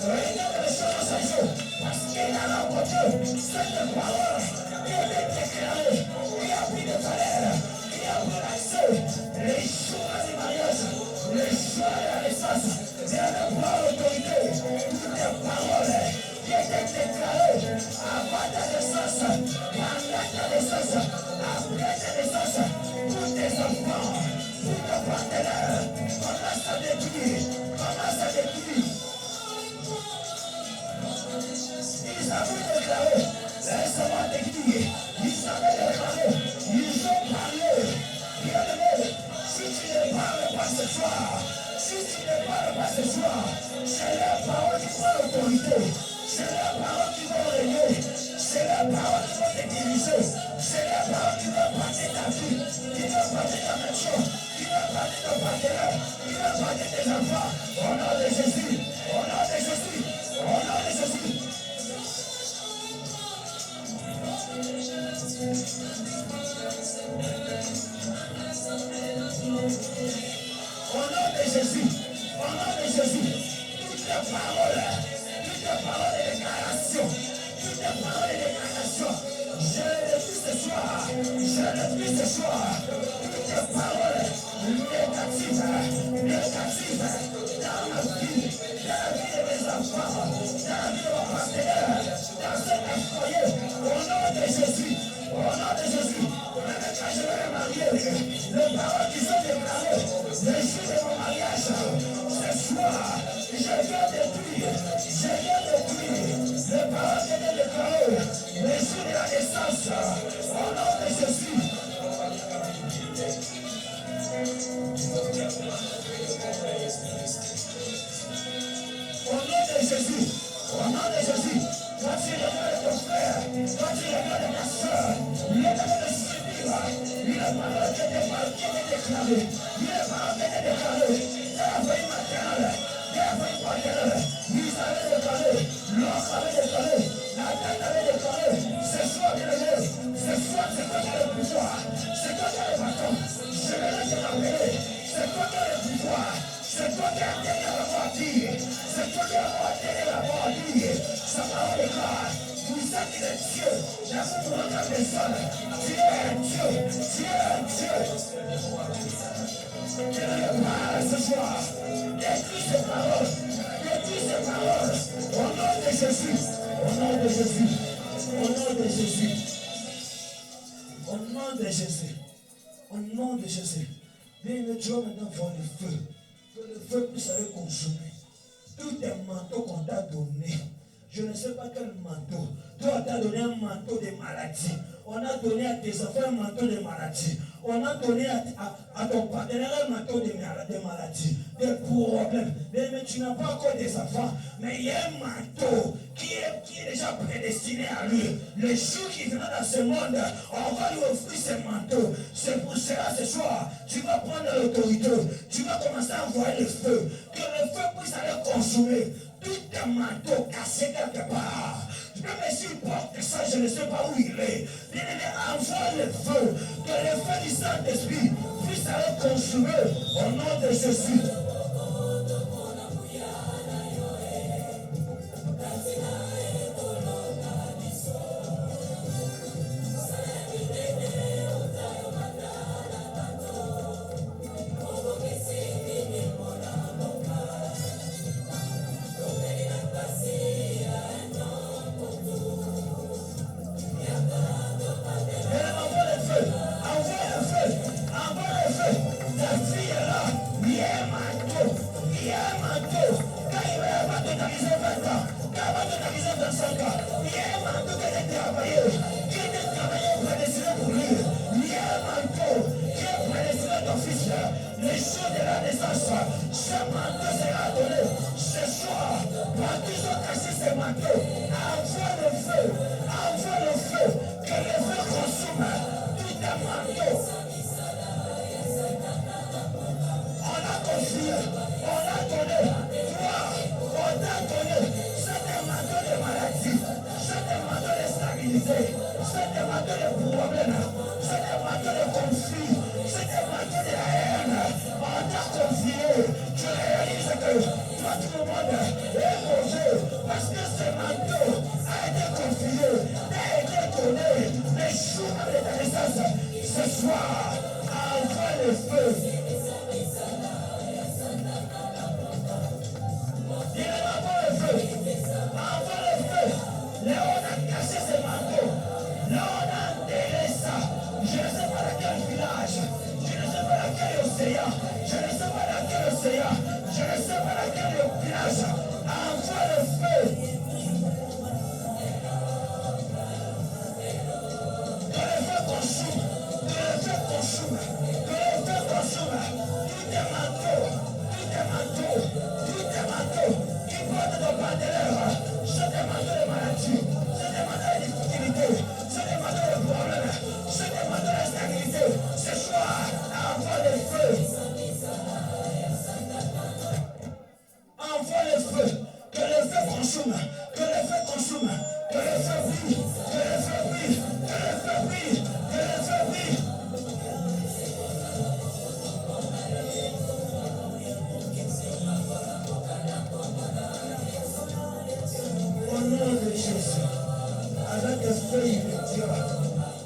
regarde les choses à jour. Parce qu'il a rencontré cette parole qui était déclarée, qui a pris de valeur, qui a pris l'accès. Les jours du mariage, les jours de la naissance, Dieu ne prend l'autorité. Toutes les paroles qui étaient déclarées avant ta naissance, pendant ta naissance, après ta naissance, tous tes enfants, tous tes partenaires, commence à détruire, commence à détruire. Ils avaient déclaré, laisse-moi détruire, ils avaient déclaré, ils ont parlé. Bien-aimé, si tu ne parles pas ce soir, si tu ne parles pas ce soir, c'est la parole qui prend l'autorité, c'est la parole qui va régner, c'est la parole qui va te diriger, c'est la parole qui va passer ta vie, qui va passer ta maison, qui va passer ton partenaire, qui va passer tes enfants. Au nom de Jésus, au nom de Jésus, au nom de Jésus. Au nom de Jésus, toutes les paroles qui était déclarée. Il est parole qui était déclarée. C'est la famille maternelle. C'est la famille paternelle. Ils avaient déclaré. L'homme avait déclaré. La tête avait déclaré. C'est soit bien aimé. C'est soit c'est toi qui as le pouvoir. C'est toi qui as le bâton. Je vais laisser m'appeler. C'est toi qui as le pouvoir. C'est toi qui as donné la voix à dire. C'est toi qui as donné la voix à dire. Sa parole déclare. Vous êtes des dieux. J'avoue pour notre personne. Tu es un Dieu. Tu es un Dieu. Que le parle ce soir. Détruis ces paroles. Détruis ces paroles. Au nom de Jésus. Au nom de Jésus. Au nom de Jésus. Au nom de Jésus. Au nom de Jésus. Bien, tu vas maintenant voir le feu. Que le feu puisse aller consommer. Tous tes manteaux qu'on t'a donnés. Je ne sais pas quel manteau. Toi, on t'a donné un manteau de maladie. On a donné à tes enfants un manteau de maladie. On a donné à ton partenaire un manteau de maladie, des problèmes. Mais tu n'as pas encore des enfants. Mais il y a un manteau qui est déjà prédestiné à lui. Le jour qu'il viendra dans ce monde, on va lui offrir ce manteau. C'est pour cela ce soir, tu vas prendre l'autorité. Tu vas commencer à envoyer le feu. Que le feu puisse aller consumer tout un manteau cassé quelque part. Même s'il porte ça, je ne sais pas où il est. Bien-aimé, envoie le feu. Que le feu du Saint-Esprit puisse aller consumer au nom de Jésus.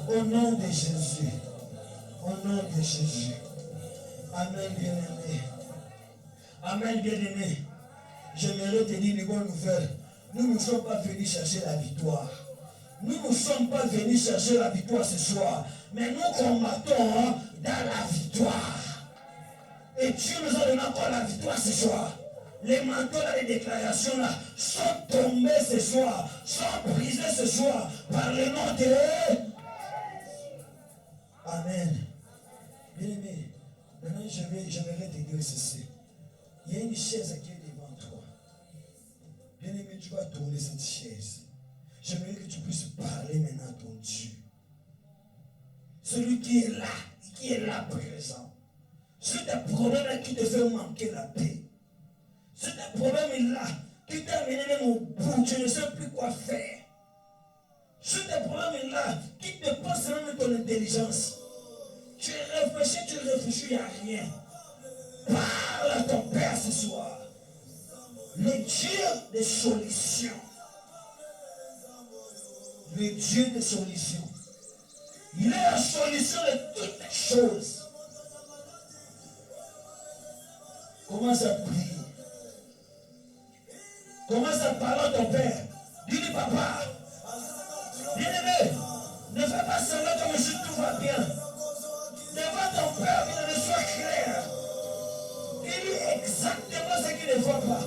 Au nom de Jésus. Au nom de Jésus. Amen, bien-aimé. Amen, bien-aimé. J'aimerais te dire une bonne nouvelle. Nous ne sommes pas venus chercher la victoire. Nous ne sommes pas venus chercher la victoire ce soir. Mais nous combattons dans la victoire. Et Dieu nous a donné encore la victoire ce soir. Les manteaux, les déclarations là, sont tombés ce soir, sont brisés ce soir par le nom de... Amen. Bien-aimé, maintenant j'aimerais te dire ceci. Il y a une chaise qui est devant toi. Bien-aimé, tu vas tourner cette chaise. J'aimerais que tu puisses parler maintenant à ton Dieu. Celui qui est là, qui est là présent. Sur tes problèmes qui te font manquer la paix. Sur tes problèmes là qui t'ont amené même au bout, tu ne sais plus quoi faire. Sur tes problèmes là qui te passent même ton intelligence. Tu réfléchis, il n'y a rien. Parle à ton Père ce soir. Le Dieu des solutions. Le Dieu des solutions. Il est la solution de toutes les choses. Commence à prier. Commence à parler à ton Père. Dis-lui, papa, bien-aimé, ne fais pas semblant comme si tout va bien. Devant ton Père, bien-aimé, sois clair. Dis-lui exactement ce qu'il ne faut pas.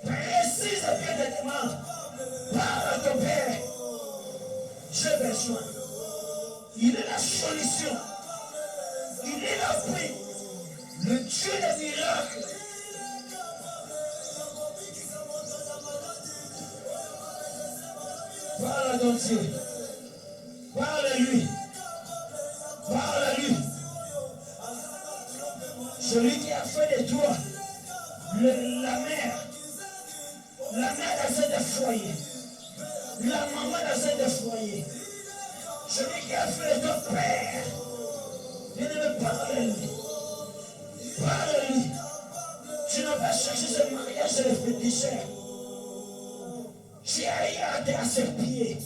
Précise bien tes demandes. Parle à ton Père. J'ai besoin. Il est la solution. Il est la paix. Le Dieu des miracles. Parle à ton Dieu. Parle à lui. Parle à lui. Celui qui a fait de toi la mère dans ce foyer. La maman dans ce foyer. Celui qui a fait de toi père. Viens de me parler. Parle à lui. Tu n'as pas cherché ce mariage de féticheur. Tu as regardé à ses pieds,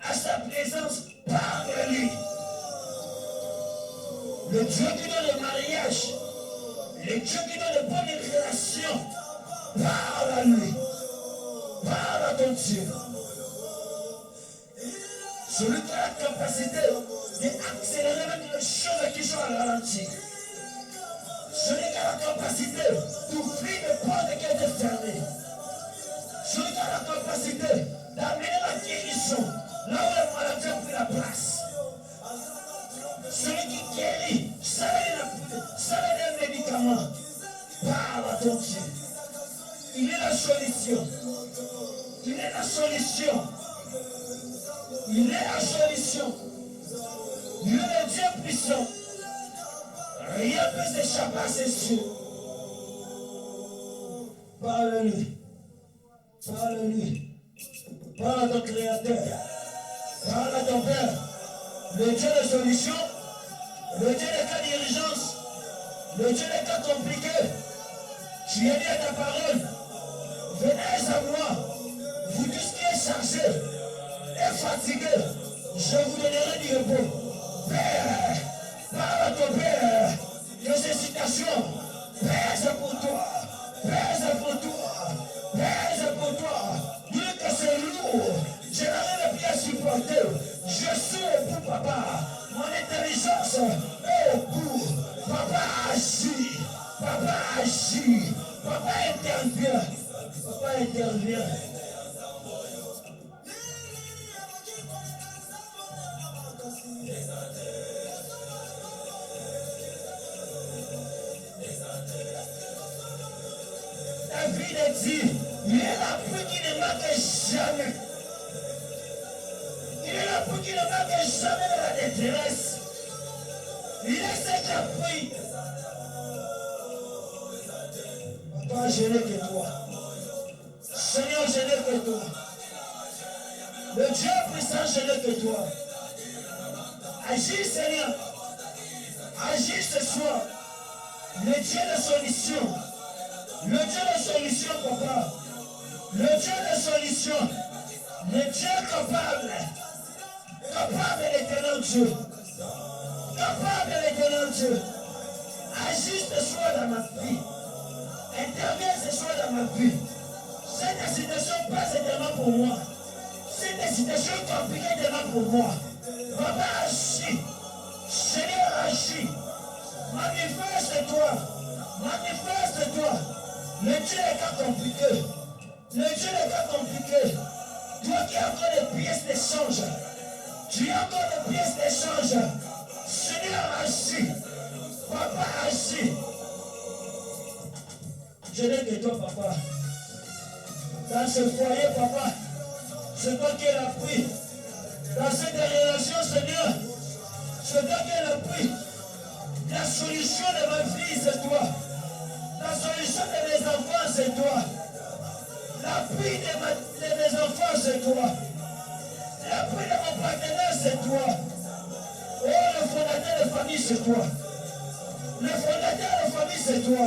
à sa présence, parle à lui. Le Dieu qui donne le mariage, le Dieu qui donne de bonnes relations, parle à lui. Parle à ton Dieu. Celui qui a la capacité d'accélérer même les choses qui sont à ralenti. Celui qui a la capacité d'ouvrir les portes qui étaient fermées. Celui qui a la capacité d'amener la guérison là où les maladies ont pris la place. Celui qui guérit, ça des médicaments. Parle à ton Dieu. Il est la solution. Il est la solution. Il est la solution. Il est le Dieu puissant. Rien ne peut s'échapper à ses cieux. Parle-lui. Parle-lui. Parle à ton Créateur. Parle à ton Père. Le Dieu de solution. Le Dieu des cas d'urgence. Le Dieu des cas compliqués. Tu as dit à ta parole. Venez à moi. Vous tous qui êtes chargés et fatigués, je vous donnerai du repos. Père, parle à ton Père. Les hésitations, Père, c'est pour toi. Père, c'est pour toi. Père, c'est pour toi. Dis que c'est lourd. Je n'arrive plus à supporter. Je suis au bout, papa. Mon intelligence est au bout. Papa agit. Papa agit. Papa intervient. Papa intervient. David a dit, il est la pluie qui ne manque jamais. Il est la pluie qui ne manque jamais de la détresse. Il est ce qui a pris. Papa, je n'ai que toi. Seigneur, je n'ai que toi. Le Dieu puissant, je n'ai que toi. Agis, Seigneur. Agis ce soir. Le Dieu de solution. Le Dieu de solution, papa. Le Dieu de solution. Le Dieu capable. Capable de l'éternel Dieu. Capable de l'éternel Dieu. Agis ce soir dans ma vie. Interviens ce soir dans ma vie. Cette situation passe tellement pour moi. Cette situation compliquée tellement pour moi. Papa, agis. Seigneur, agis. Manifeste-toi. Manifeste-toi. Le Dieu des cas compliqués. Le Dieu des cas compliqués. Toi qui as encore des pièces d'échange. Tu as encore des pièces d'échange. Seigneur, agis. Papa, agis. Je n'ai que toi, papa. Dans ce foyer, papa, c'est toi qui l'as pris. Dans cette relation, Seigneur, Je veux que le prix, la solution de ma vie, c'est toi. La solution de mes enfants, c'est toi. L'appui de mes enfants, c'est toi. L'appui de mon partenaire, c'est toi. Oh, le fondateur de famille, c'est toi. Le fondateur de famille, c'est toi.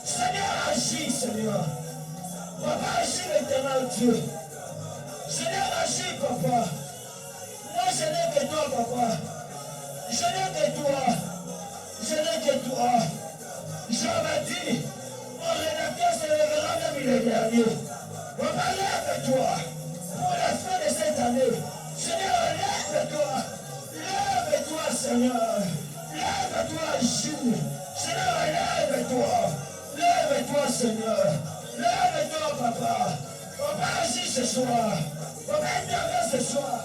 Seigneur, agis, Seigneur. Papa, agis l'éternel Dieu. Seigneur, agis, papa. Moi, je n'ai que toi, papa. Je n'ai que toi. Je n'ai que toi. Jean m'a dit, mon rédacteur se lèvera même il est dernier. Papa, lève-toi pour la fin de cette année. Seigneur, lève-toi. Lève-toi, Seigneur. Lève-toi, Jules. Seigneur, lève-toi. Lève-toi, Seigneur. Lève-toi, papa. Papa, agis ce soir. Papa, interviens ce soir.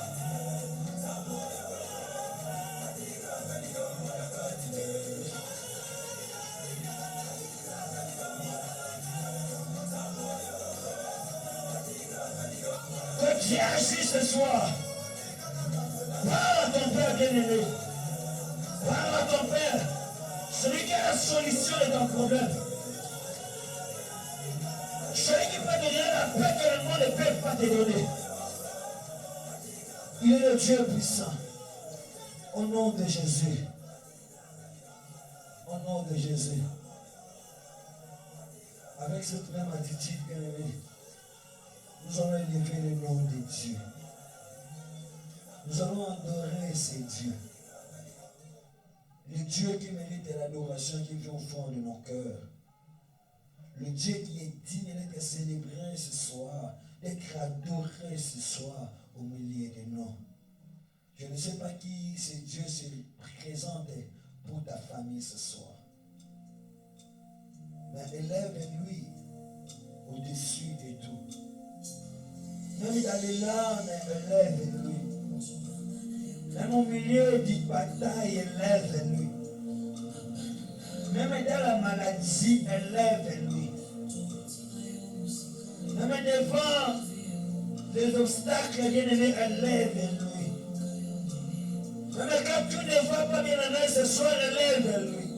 Que Dieu agisse ce soir. Parle à ton Père bien-aimé. Parle à ton Père. Celui qui a la solution de ton problème. Celui qui peut te donner la paix que le monde ne peut pas te donner. Il est le Dieu puissant. Au nom de Jésus. Au nom de Jésus. Avec cette même attitude, bien-aimé, nous allons élever le nom de Dieu. Nous allons adorer ces dieux. Le Dieu qui mérite l'adoration qui vient au fond de nos cœurs. Le Dieu qui est digne d'être célébré ce soir, d'être adoré ce soir au milieu de nous. Je ne sais pas qui ce Dieu se présente pour ta famille ce soir. Mais élève-lui au-dessus de tout. Même dans les larmes, élève-lui. Même au milieu d'une bataille, élève-lui. Même dans la maladie, élève-lui. Même devant les obstacles, bien-aimé, élève-lui. Même quand tout ne va pas bien aimé ce soir, élève-lui.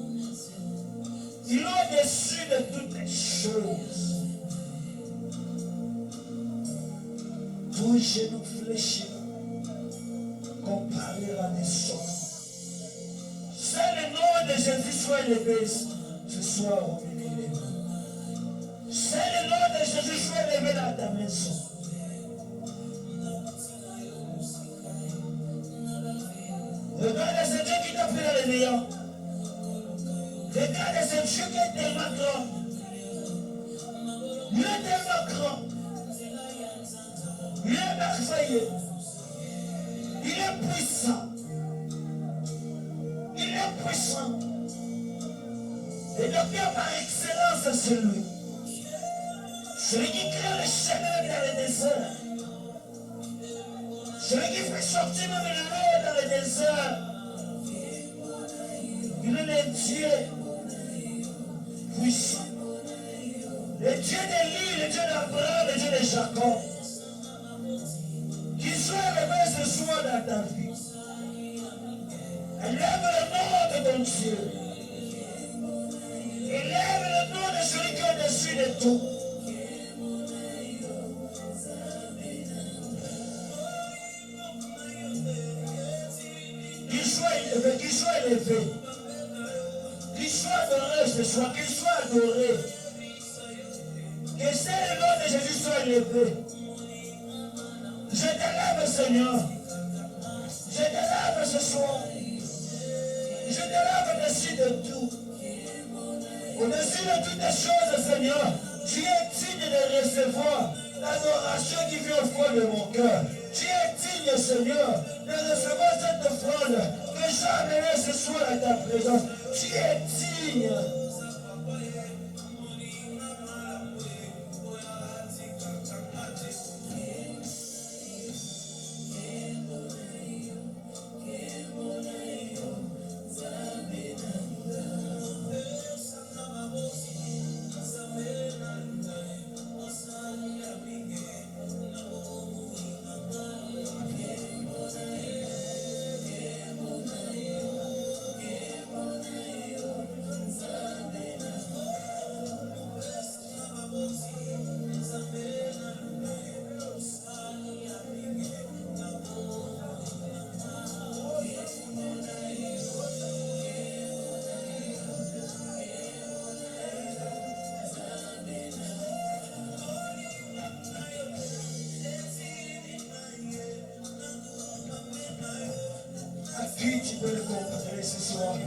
Il est au-dessus de toutes les choses. Ton genou fléchi, comparé à des sons. C'est le nom de Jésus soit élevé ce soir au milieu de nous. C'est le nom de Jésus soit élevé dans ta maison. Regarde ce Dieu qui t'a pris dans les néants. Regarde ce Dieu qui est tellement grand. Il est tellement grand. Il est merveilleux. Il est puissant. Il est puissant. Et docteur par excellence, c'est lui. Celui qui crée le chemin dans le désert. Celui qui fait sortir même l'eau dans le désert. Il est le Dieu puissant. Le Dieu d'Élie, le Dieu d'Abraham, le Dieu de Jacob. Qu'il soit élevé ce soir dans ta vie. Élève le nom de ton Dieu. Élève le nom de celui qui est au-dessus de tout. Qu'il soit élevé. Qu'il soit adoré ce soir. Qu'il soit adoré. Que c'est le nom de Jésus soit élevé. Je t'élève, Seigneur. Je t'élève ce soir. Je t'élève au-dessus de tout. Au-dessus de toutes les choses, Seigneur, tu es digne de recevoir l'adoration qui vient au fond de mon cœur. Tu es digne, Seigneur, de recevoir cette offrande que j'ai amenée ce soir à ta présence. Tu es digne. soit.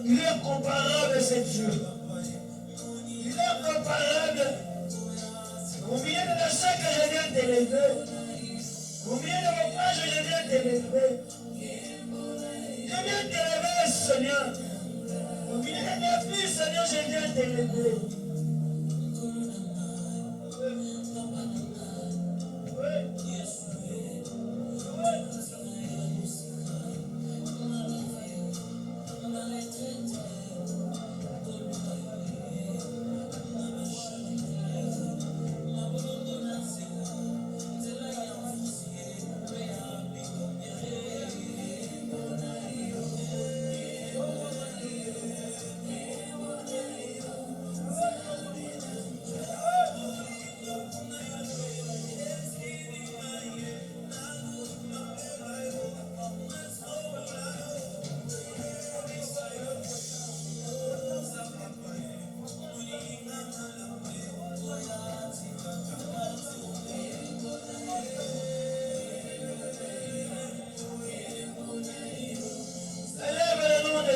Il est incomparable, ce Dieu. Il est incomparable. Au milieu de la chair que je viens t'élever, au milieu de mon page, je viens t'élever. Je viens t'élever, Seigneur. Au milieu de mes filles, Seigneur, je viens t'élever.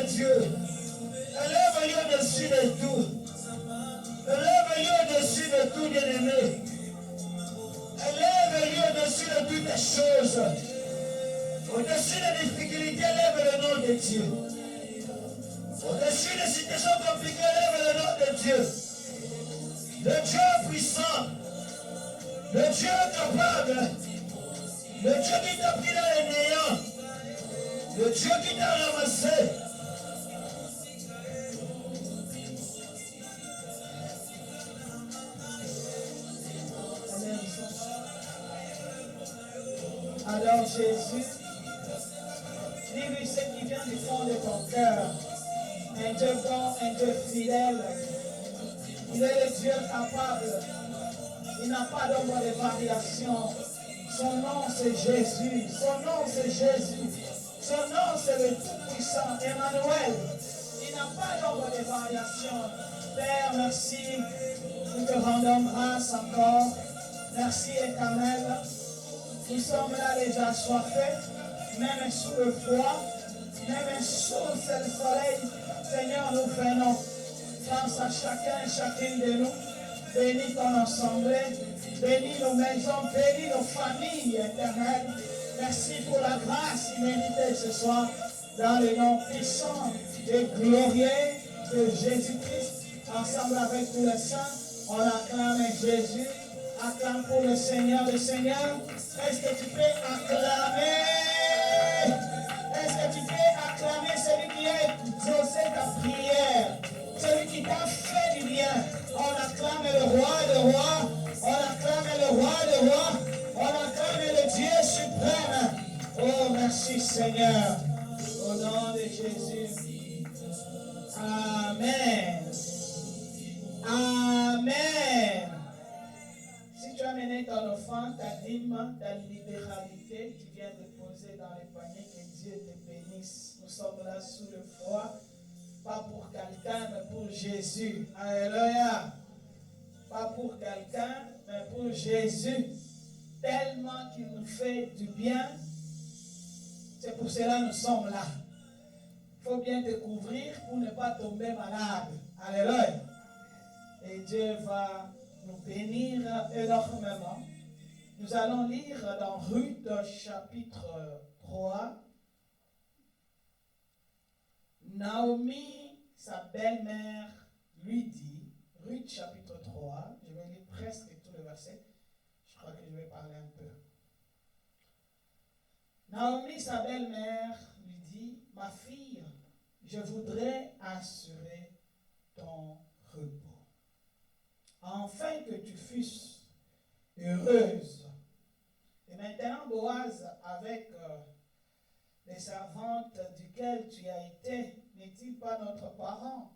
Dieu, élève-lui au-dessus de tout. Élève-lui au-dessus de tout, bien-aimé. Élève-lui au-dessus de toutes les choses. Au-dessus des difficultés, élève le nom de Dieu. Au-dessus des situations compliquées, élève le nom de Dieu. Le Dieu puissant, le Dieu capable, le Dieu qui t'a pris dans les néants, le Dieu qui t'a ramassé. Alors Jésus, dis-lui ce qui vient du fond de ton cœur. Un Dieu bon, un Dieu fidèle. Il est le Dieu capable. Il n'a pas d'ombre de variation. Son nom c'est Jésus. Son nom c'est Jésus. Son nom c'est le Tout-Puissant, Emmanuel. Il n'a pas d'ombre de variation. Père, merci. Nous te rendons grâce encore. Merci Éternel. Nous sommes là déjà assoiffés, même sous le froid, même sous le soleil. Seigneur, nous venons. Pense à chacun et chacune de nous. Bénis ton assemblée, bénis nos maisons, bénis nos familles éternelles. Merci pour la grâce imméritée ce soir, dans le nom puissant et glorieux de Jésus-Christ. Ensemble avec tous les saints, on acclame Jésus. Acclame pour le Seigneur, le Seigneur. Est-ce que tu peux acclamer? Est-ce que tu peux acclamer celui qui a exaucé ta prière? Celui qui t'a fait du bien. On acclame le roi de rois. On acclame le roi de rois. On acclame le Dieu suprême. Oh, merci Seigneur. Au nom de Jésus. Amen. Amen. Si tu as mené ton offrande, ta dîme, ta libéralité, tu viens de poser dans les paniers, que Dieu te bénisse. Nous sommes là sous le froid, pas pour quelqu'un, mais pour Jésus. Alléluia. Pas pour quelqu'un, mais pour Jésus. Tellement qu'il nous fait du bien, c'est pour cela que nous sommes là. Il faut bien te couvrir pour ne pas tomber malade. Alléluia. Et Dieu va nous bénir énormément. Nous allons lire dans Ruth chapitre 3. Naomi, sa belle-mère, lui dit, Ruth chapitre 3, je vais lire presque tout le verset, je crois que je vais parler un peu. Naomi, sa belle-mère, lui dit, ma fille, je voudrais assurer ton repos, afin que tu fusses heureuse. Et maintenant, Boaz, avec les servantes duquel tu as été, n'est-il pas notre parent?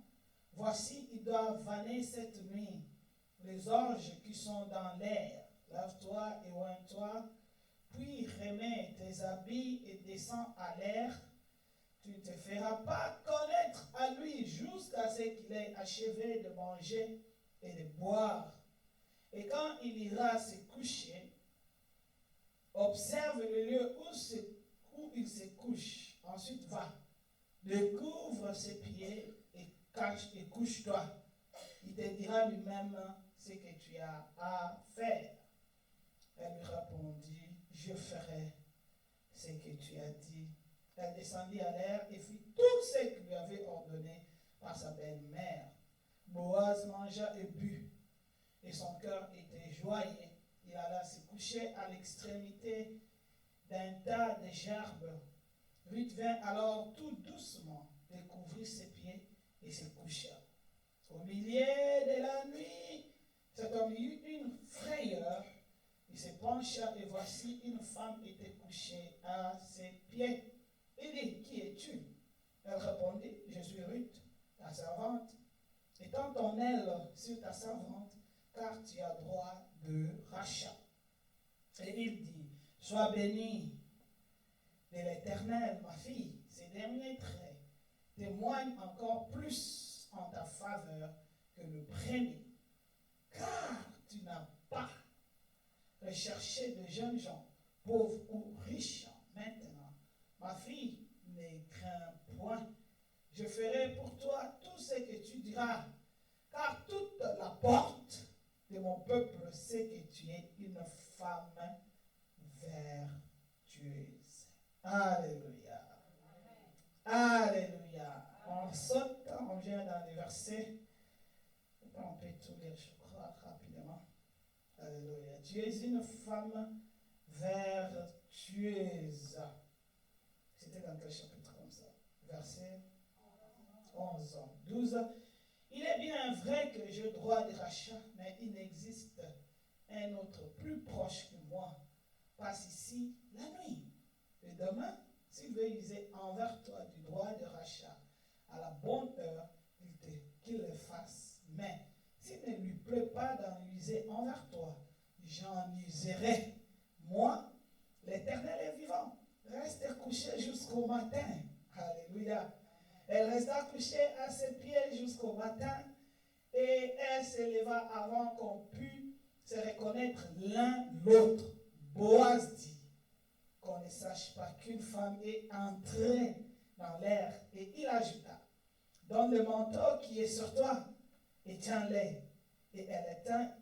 Voici, il doit vanner cette nuit les orges qui sont dans l'air. Lave-toi et oins-toi, puis remets tes habits et descends à l'air. Tu ne te feras pas connaître à lui jusqu'à ce qu'il ait achevé de manger et de boire. Et quand il ira se coucher, observe le lieu où il se couche. Ensuite va, découvre ses pieds et couche-toi. Il te dira lui-même ce que tu as à faire. Elle lui répondit, je ferai ce que tu as dit. Elle descendit à l'air et fit tout ce qu'il lui avait ordonné par sa belle-mère. Boaz mangea et but, et son cœur était joyeux. Il alla se coucher à l'extrémité d'un tas de gerbes. Ruth vint alors tout doucement découvrir ses pieds et se coucha. Au milieu de la nuit, cet homme eut une frayeur. Il se pencha et voici une femme était couchée à ses pieds. Il dit, qui es-tu? Elle répondit, je suis Ruth, ta servante. Étends ton aile sur ta servante, car tu as droit de rachat. Et il dit, sois bénie de l'Éternel, ma fille. Ces derniers traits témoignent encore plus en ta faveur que le premier, car tu n'as pas recherché de jeunes gens, pauvres ou riches. Maintenant, ma fille, ne crains point. Je ferai pour toi tout ce que tu diras, car toute la porte de mon peuple sait que tu es une femme vertueuse. Alléluia. Alléluia. On saute, on vient dans les versets. On peut tout lire, je crois, rapidement. Alléluia. Tu es une femme vertueuse. C'était dans quel chapitre comme ça? Verset 11, 12. Il est bien vrai que j'ai droit de rachat, mais il n'existe un autre plus proche que moi. Passe ici la nuit. Et demain, s'il veut user envers toi du droit de rachat, à la bonne heure, qu'il le fasse. Mais s'il ne lui plaît pas d'en user envers toi, j'en userai. Moi, l'Éternel est vivant. Reste couché jusqu'au matin. Alléluia. Elle resta couchée à ses pieds jusqu'au matin et elle se leva avant qu'on pût se reconnaître l'un l'autre. Boaz dit qu'on ne sache pas qu'une femme est entrée dans l'air. Et il ajouta, donne le manteau qui est sur toi et tiens-les. Et elle éteint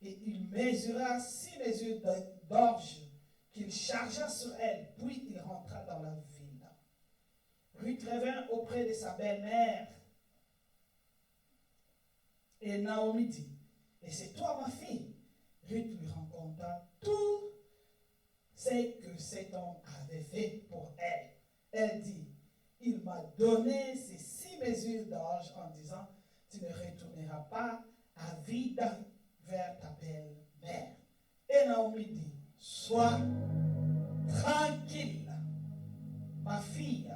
et il mesura 6 mesures d'orge qu'il chargea sur elle. Puis il rentra dans la ville. Ruth revint auprès de sa belle-mère. Et Naomi dit, et c'est toi ma fille. Ruth lui raconta tout ce que cet homme avait fait pour elle. Elle dit, il m'a donné ces 6 mesures d'orge en disant, tu ne retourneras pas à vide vers ta belle-mère. Et Naomi dit, sois tranquille, ma fille,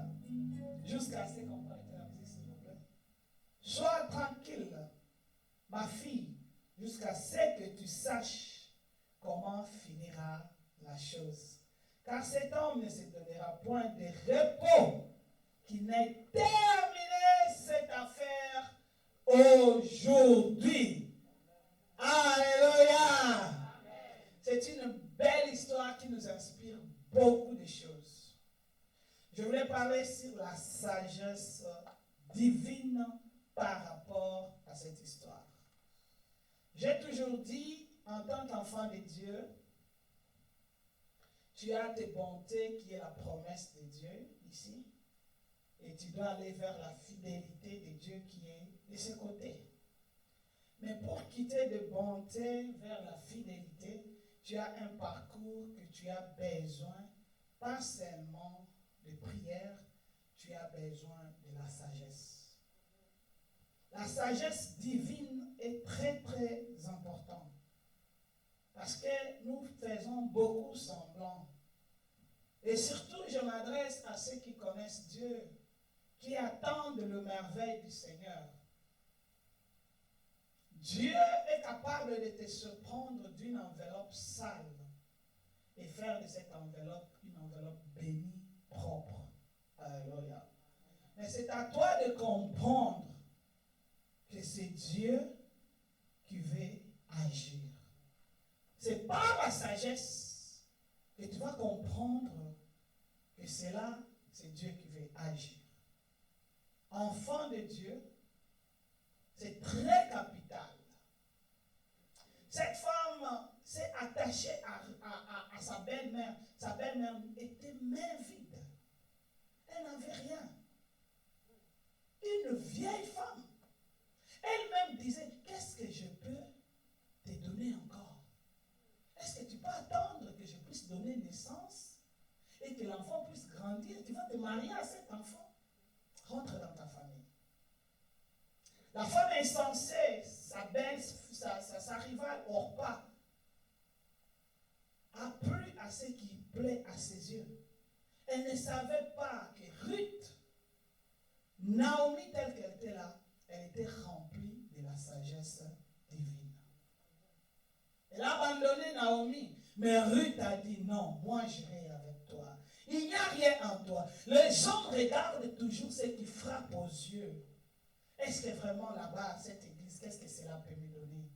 jusqu'à ce qu'on parle de la musique, s'il vous plaît. Sois tranquille, ma fille, jusqu'à ce que tu saches comment finira la chose. Car cet homme ne se donnera point de repos qui n'ait terminé cette affaire aujourd'hui. Alléluia. C'est une belle histoire qui nous inspire beaucoup de choses. Je voulais parler sur la sagesse divine par rapport à cette histoire. J'ai toujours dit, en tant qu'enfant de Dieu, tu as tes bontés qui est la promesse de Dieu ici, et tu dois aller vers la fidélité de Dieu qui est de ce côté. Mais pour quitter de bonté vers la fidélité, tu as un parcours que tu as besoin, pas seulement de prière, tu as besoin de la sagesse. La sagesse divine est très très importante. Parce que nous faisons beaucoup semblant. Et surtout, je m'adresse à ceux qui connaissent Dieu, qui attendent le merveille du Seigneur. Dieu est capable de te surprendre d'une enveloppe sale et faire de cette enveloppe une enveloppe bénie, propre. Alléluia. Mais c'est à toi de comprendre que c'est Dieu qui veut agir. C'est par la sagesse que tu vas comprendre que c'est là, c'est Dieu qui veut agir. enfant de Dieu, c'est très capital. Cette femme s'est attachée à sa belle-mère. Sa belle-mère était main vide. Elle n'avait rien. Une vieille femme. Elle-même disait, qu'est-ce que je peux te donner encore? Est-ce que tu peux attendre que je puisse donner naissance et que l'enfant puisse grandir? Tu vas te marier à cet enfant. Rentre dans ta famille. La femme insensée, sa rivale Orpa, a plu à ce qui plaît à ses yeux. Elle ne savait pas que Ruth, Naomi telle qu'elle était là, elle était remplie de la sagesse divine. Elle a abandonné Naomi, mais Ruth a dit non, moi j'irai avec toi. Il n'y a rien en toi. Les gens regardent toujours ce qui frappe aux yeux. Est-ce que vraiment là-bas, cette église, qu'est-ce que cela peut me donner?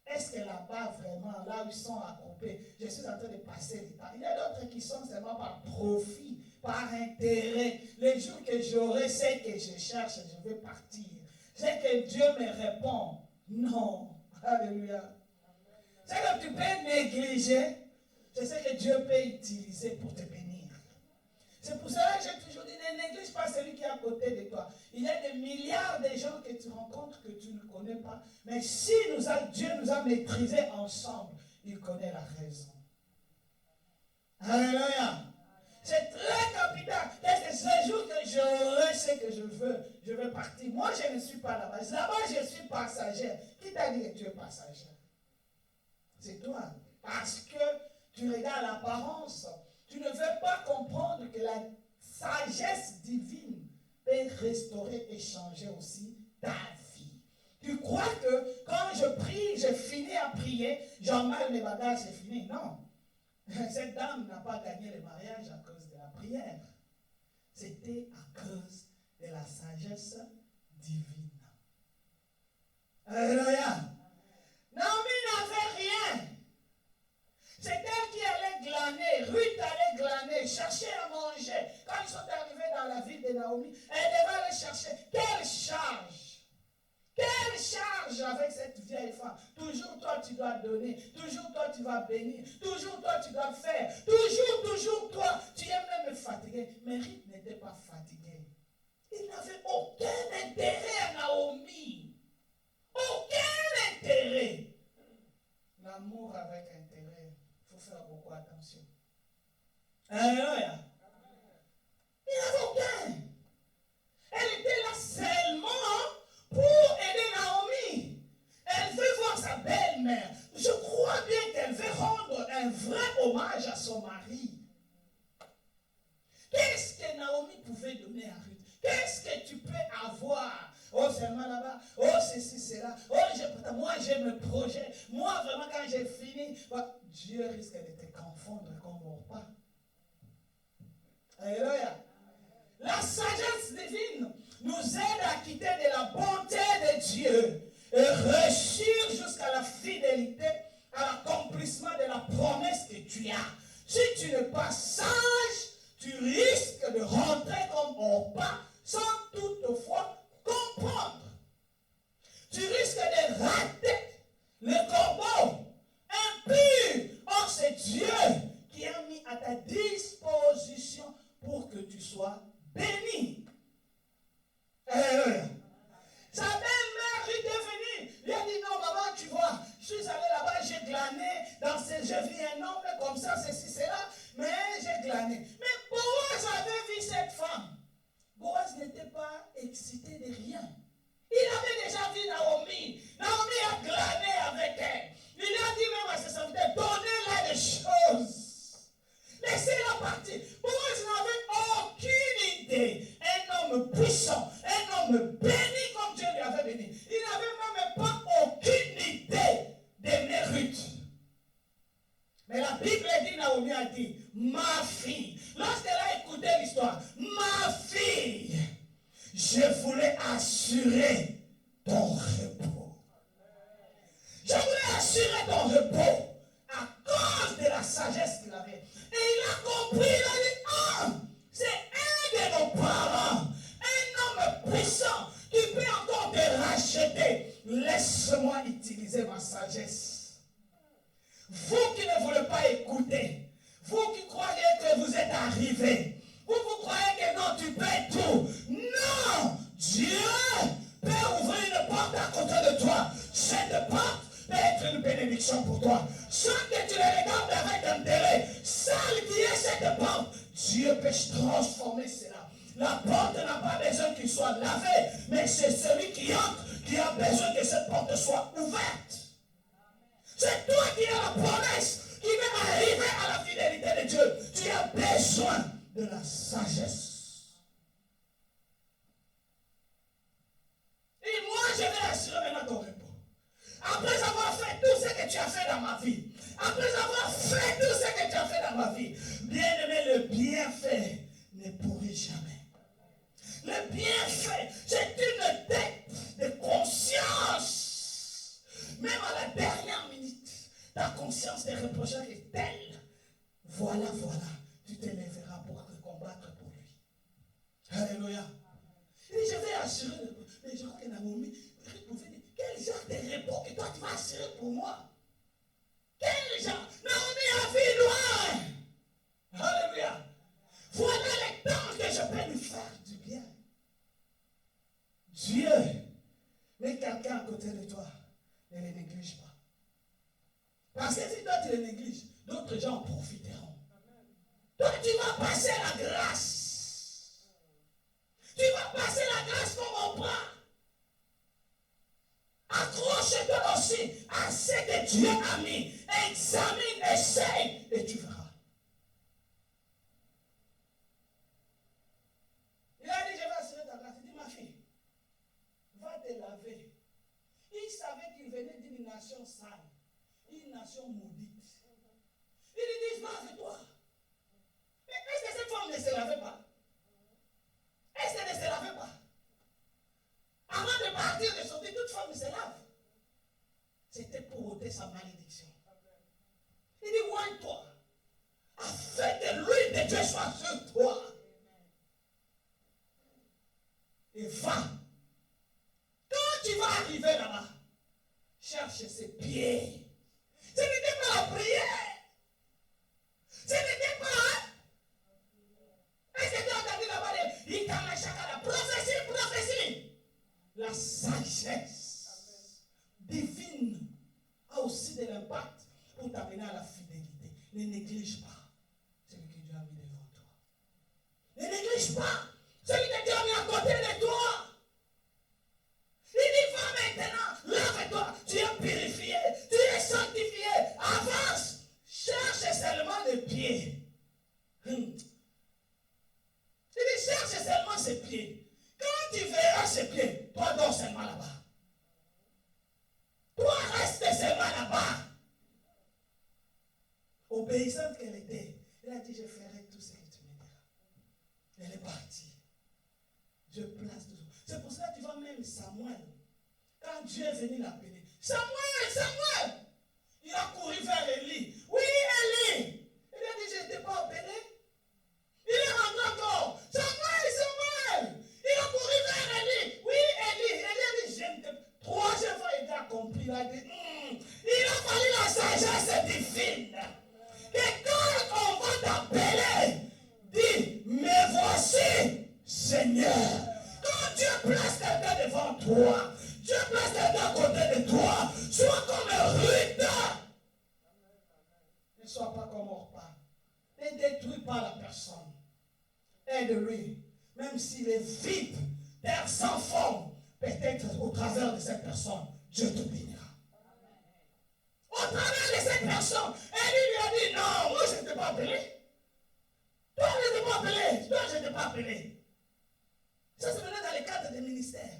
Est-ce que là-bas, vraiment, là où ils sont accroupés, je suis en train de passer du temps. Il y a d'autres qui sont seulement par profit, par intérêt. Les jours que j'aurai, c'est que je cherche, je vais partir. C'est que Dieu me répond. Non. Alléluia. C'est que tu peux négliger, c'est ce que Dieu peut utiliser pour te bénir. C'est pour cela que j'ai toujours dit, ne néglige pas celui qui est à côté de toi. Il y a des milliards de gens que tu rencontres que tu ne connais pas. Mais si Dieu nous a maîtrisés ensemble, il connaît la raison. Alléluia. C'est très capital. Qu'est-ce que ce jour que j'aurai ce que je veux partir. Moi, je ne suis pas là-bas. Là-bas, je suis passagère. Qui t'a dit que tu es passagère? C'est toi. Parce que tu regardes l'apparence. Tu ne veux pas comprendre que la sagesse divine peut restaurer et changer aussi ta vie. Tu crois que quand je prie, je finis à prier, j'emballe mes bagages, c'est fini. Non. Cette dame n'a pas gagné le mariage à cause de la prière. C'était à cause de la sagesse divine. Alléluia. Naomi n'avait rien. C'est elle qui allait glaner. Ruth allait glaner, chercher à manger. Quand ils sont arrivés dans la ville de Naomi, elle devait aller chercher. Quelle charge! Quelle charge avec cette vieille femme. Toujours toi tu dois donner. Toujours toi tu vas bénir. Toujours toi tu dois faire. Toujours toi. Tu es même fatigué. Mais Ruth n'était pas fatigué. Il n'avait aucun intérêt à Naomi. Aucun intérêt. L'amour avec intérêt. Il faut faire beaucoup attention. Alléluia. Il n'avait aucun. Elle était là seulement pour aider Naomi. Elle veut voir sa belle-mère. Je crois bien qu'elle veut rendre un vrai hommage à son mari. Qu'est-ce que Naomi pouvait donner à Ruth? Qu'est-ce que tu peux avoir? Oh, seulement là-bas. Oh, ceci, cela. Oh, moi, j'ai mes projets. Moi, vraiment, quand j'ai fini, Dieu risque de te confondre comme mon pas. Alléluia. La sagesse divine nous aide à quitter de la bonté de Dieu et réussir jusqu'à la fidélité, à l'accomplissement de la promesse que tu as. Si tu n'es pas sage, tu risques de rentrer comme au pas sans toutefois comprendre. Tu risques de rater le corbeau impur. Or, c'est Dieu qui a mis à ta disposition pour que tu sois béni. Alléluia. Sa belle-mère est devenue. Il a dit non, maman, tu vois, je suis allé là-bas, j'ai glané. Je vis un homme comme ça, ceci, cela. Mais j'ai glané. Mais Boaz avait vu cette femme. Boaz n'était pas excité de rien. Il avait déjà vu Naomi. Naomi a glané avec elle. Il a dit même à ses serviteurs, donnez-la des choses. Laissez-la partir. Boaz n'avait aucune idée. Un homme puissant, un homme béni comme Dieu lui avait béni. Il n'avait même pas aucune idée d'aimer Ruth. Mais la Bible dit, Naomi a dit, ma fille. Lorsqu'elle a écouté l'histoire, ma fille, je voulais assurer ton repos. Je voulais assurer ton repos à cause de la sagesse qu'il avait. Et il a compris, il a dit, c'est un de nos parents, un homme Laisse-moi utiliser ma sagesse. Vous qui ne voulez pas écouter, vous qui croyez que vous êtes arrivés, vous croyez que non, tu paies tout. Non! Dieu peut ouvrir une porte à côté de toi. Cette porte peut être une bénédiction pour toi. Sans que tu le regardes avec intérêt, sale qui est cette porte, Dieu peut transformer cela. La porte n'a pas besoin qu'il soit lavé, mais c'est celui qui entre qui a besoin que cette porte soit ouverte. C'est toi qui as la promesse qui va arriver à la fidélité de Dieu. Tu as besoin de la sagesse. Et moi, je vais assurer maintenant ton repos. Après avoir fait tout ce que tu as fait dans ma vie, après avoir fait tout ce que tu as fait dans ma vie, bien aimé, le bienfait ne pourrit jamais. Le bienfait, c'est une dette de conscience. Même à la dernière minute, ta conscience te reprochera que telle. Voilà, tu te lèveras pour te combattre pour lui. Alléluia. Et je vais assurer, mais je crois que Naomi pouvait dire, quel genre de repos que toi tu vas assurer pour moi? Quel genre? Naomi a vu loin. Alléluia. Voilà le temps que je peux lui faire du bien. Dieu, mais quelqu'un à côté de toi, ne le néglige pas. Parce que si toi tu le négliges, d'autres gens en profiteront. Toi tu vas passer la grâce. Tu vas passer la grâce comme on prend. Accroche-toi aussi à ce que Dieu a mis. Examine, essaye et tu verras. Il a dit, je vais assurer ta grâce. Il dit, ma fille, va te laver. Il savait qu'il venait d'une nation sale, une nation maudite. Il lui dit, lave-toi. Mais est-ce que cette femme ne se lavait pas? Est-ce qu'elle ne se lavait pas? Avant de partir de sortir, toute femme se lave. C'était pour ôter sa malédiction. Il dit, oigne-toi, afin que l'huile de Dieu soit sur toi. Et va. Quand tu vas arriver là-bas, cherche ses pieds. Ce n'était pas la prière. Ce n'était pas. Est-ce que tu as entendu là-bas? Il t'a mis la prophétie. La sagesse divine a aussi de l'impact pour t'amener à la fidélité. Ne néglige pas celui que Dieu a mis devant toi. Ne néglige pas celui que Dieu a mis à côté de toi. Il dit, va maintenant, lave-toi, tu es purifié, tu es sanctifié, avance, cherche seulement les pieds. Il dit, cherche seulement ses pieds. Quand tu verras ses pieds, toi dors seulement là-bas. Toi reste seulement là-bas. Obéissante qu'elle était, elle a dit, je ferai tout ce que tu me diras. Elle est partie. Je place tout ça. C'est pour ça que tu vois même Samuel, quand Dieu est venu l'appeler, Samuel, il a couru vers Élie. Oui, Élie. Il a dit, je ne t'ai pas appelé. Il est rentré encore. Samuel. Il a couru vers Élie. Oui, Élie. Élie a dit, je ne t'ai pas. Troisième fois, il a compris. Il a dit, il a fallu la sagesse divine. Que quand on va t'appeler, dis, mais voici, Seigneur. Quand Dieu place quelqu'un devant toi, Dieu place quelqu'un à côté de toi, sois comme Ruth. Ne sois pas comme Orpa. Ne détruis pas la personne. Aide-lui. Même s'il est vide, père sans forme, peut-être au travers de cette personne, Dieu te bénira. Au travers de cette personne, Élie lui a dit, non, moi je ne t'ai pas appelé. Toi je ne t'ai pas appelé. Toi je ne t'ai pas appelé. Ça c'est maintenant dans le cadre des ministères.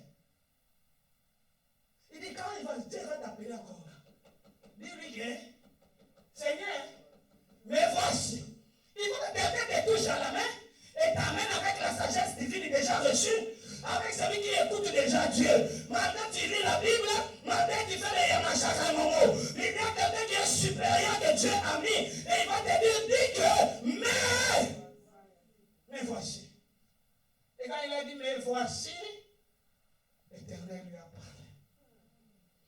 Il dit, quand Dieu va t'appeler encore, dis-lui que, Seigneur, mais voici, il faut que quelqu'un te touche à la main et t'amène avec la sagesse divine déjà reçue, avec celui qui écoute déjà Dieu. Maintenant tu lis la Bible, maintenant tu fais les Yamachaka Momo. Il y a quelqu'un qui est supérieur que Dieu a mis et il va te dire, dis que, mais voici. Et quand il a dit, mais voici, l'Éternel lui a parlé.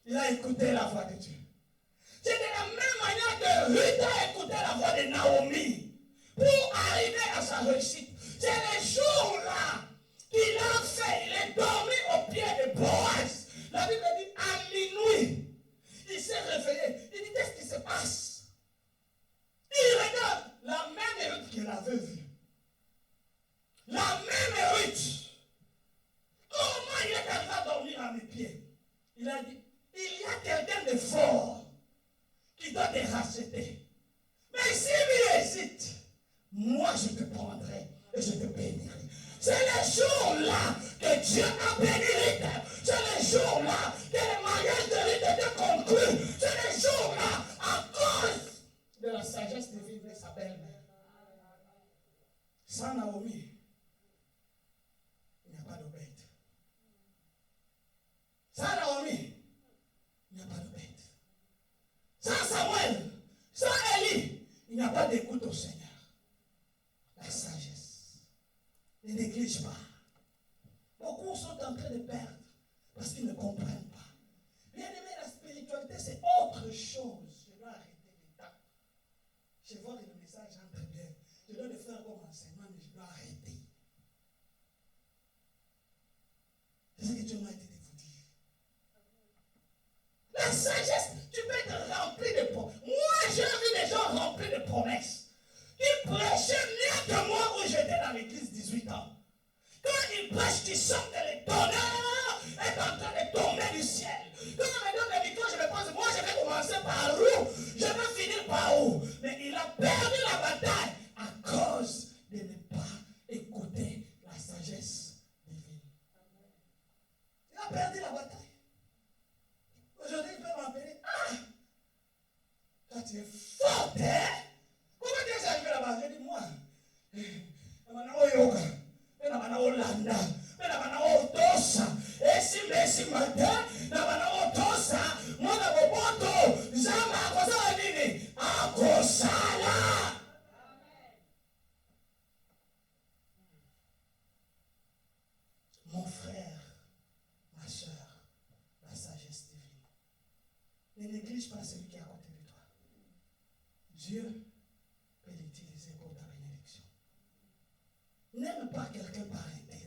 Il a écouté la voix de Dieu. C'est de la même manière que Ruth a écouté la voix de Naomi pour arriver à sa réussite. C'est les jours-là qu'il a fait. Il est dormi au pied de Boaz. La Bible dit à minuit. Il s'est réveillé. Il dit qu'est-ce qui se passe? Il regarde la même Ruth qu'il avait vue. La même Ruth. Comment il est arrivé à dormir à mes pieds? Il a dit, il y a quelqu'un de fort qui doit te racheter. Mais si lui hésite, moi je te prendrai et je te bénirai. C'est les jours-là que Dieu a béni Ruth. C'est les jours-là que le mariage de Ruth était conclu. C'est les jours-là à cause de la sagesse divine de sa belle-mère. Sans Naomi, il n'y a pas d'Obed. Sans Naomi, il n'y a pas d'Obed. Sans Samuel, sans Élie, il n'y a pas d'écoute au Seigneur. La sagesse. Ne néglige pas. Beaucoup sont en train de perdre parce qu'ils ne comprennent pas. Bien aimé, la spiritualité, c'est autre chose. Je dois arrêter les temps. Je vois que le message entre bien. Je dois le faire comme enseignement, mais je dois arrêter. C'est ce que Dieu m'a dit de vous dire. La sagesse, tu peux être rempli de promesses. Moi, j'ai vu des gens remplis de promesses. Ils prêchaient mieux que moi où j'étais dans l'église 18 ans. Quand ils prêchent, tu sens que le tonnerre est en train de tomber du ciel. Quand on me donne le micro, je me pose, moi je vais commencer par où? Je vais finir par où? Mais il a perdu la bataille à cause de ne pas écouter la sagesse divine. Il a perdu la bataille. Aujourd'hui, il peut m'appeler. Ah! Quand tu es fort, hein? Comment tu es arrivé là-bas? Je dis, moi. Esi matin, na bana otosa, mwana boboto, zama akosala nini? Akosala. Mon frère, ma soeur, la sagesse divine. Ne néglige pas celui qui est à côté de toi. Dieu peut l'utiliser pour ta bénédiction. N'aime pas quelqu'un par intérêt.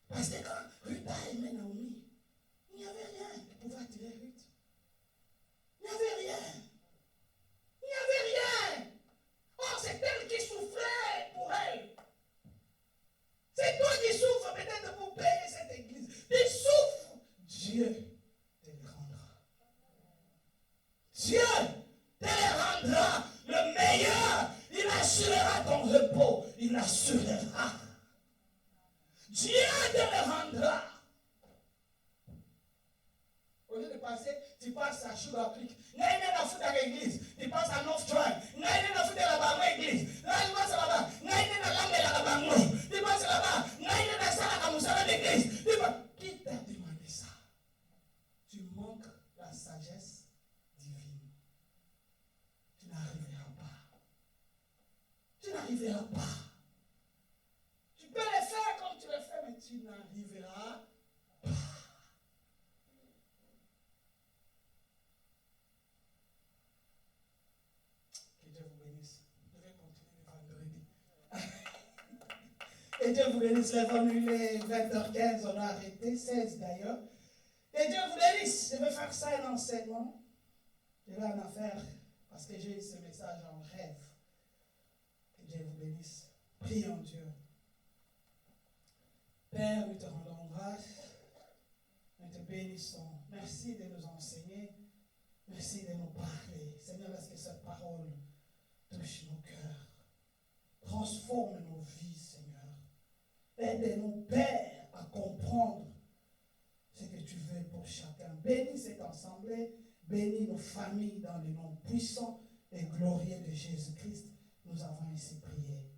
Parce que quand Ruth a aimé Naomi, il n'y avait rien qui pouvait attirer Ruth. Il n'y avait rien. Il n'y avait rien. Oh, c'est elle qui souffrait pour elle. C'est toi qui souffres peut-être pour payer cette église. Tu souffres. Dieu te le rendra. Dieu te le rendra. Le meilleur. Il assurera ton repos. Il assurera. Dieu te le rendra. Au lieu de passer, tu passes à Sugar Creek. N'a rien à foutre à l'église. Tu passes à North Drive. N'a rien à foutre à la barre église. Là, tu passes là-bas. N'a rien à l'âme de la bango. Tu passes là-bas. N'a rien à ça à Moussala d'église. Qui t'a demandé ça? Tu manques la sagesse divine. Tu n'arriveras pas. Tu n'arriveras pas. Tu peux le faire comme tu le fais, mais tu n'arriveras pas. Que Dieu vous bénisse. Je vais continuer le vendredi. Et Dieu vous bénisse. Les vendredis, 20h15, on a arrêté, 16 d'ailleurs. Et Dieu vous bénisse. Je vais faire ça un enseignement. Je vais en faire parce que j'ai eu ce message en rêve. Que Dieu vous bénisse. Prions Dieu. Père, nous te rendons grâce, nous te bénissons. Merci de nous enseigner, merci de nous parler. Seigneur, laisse que cette parole touche nos cœurs, transforme nos vies, Seigneur. Aide-nous, Père, à comprendre ce que tu veux pour chacun. Bénis cette assemblée, bénis nos familles dans le nom puissant et glorieux de Jésus-Christ. Nous avons ainsi prié.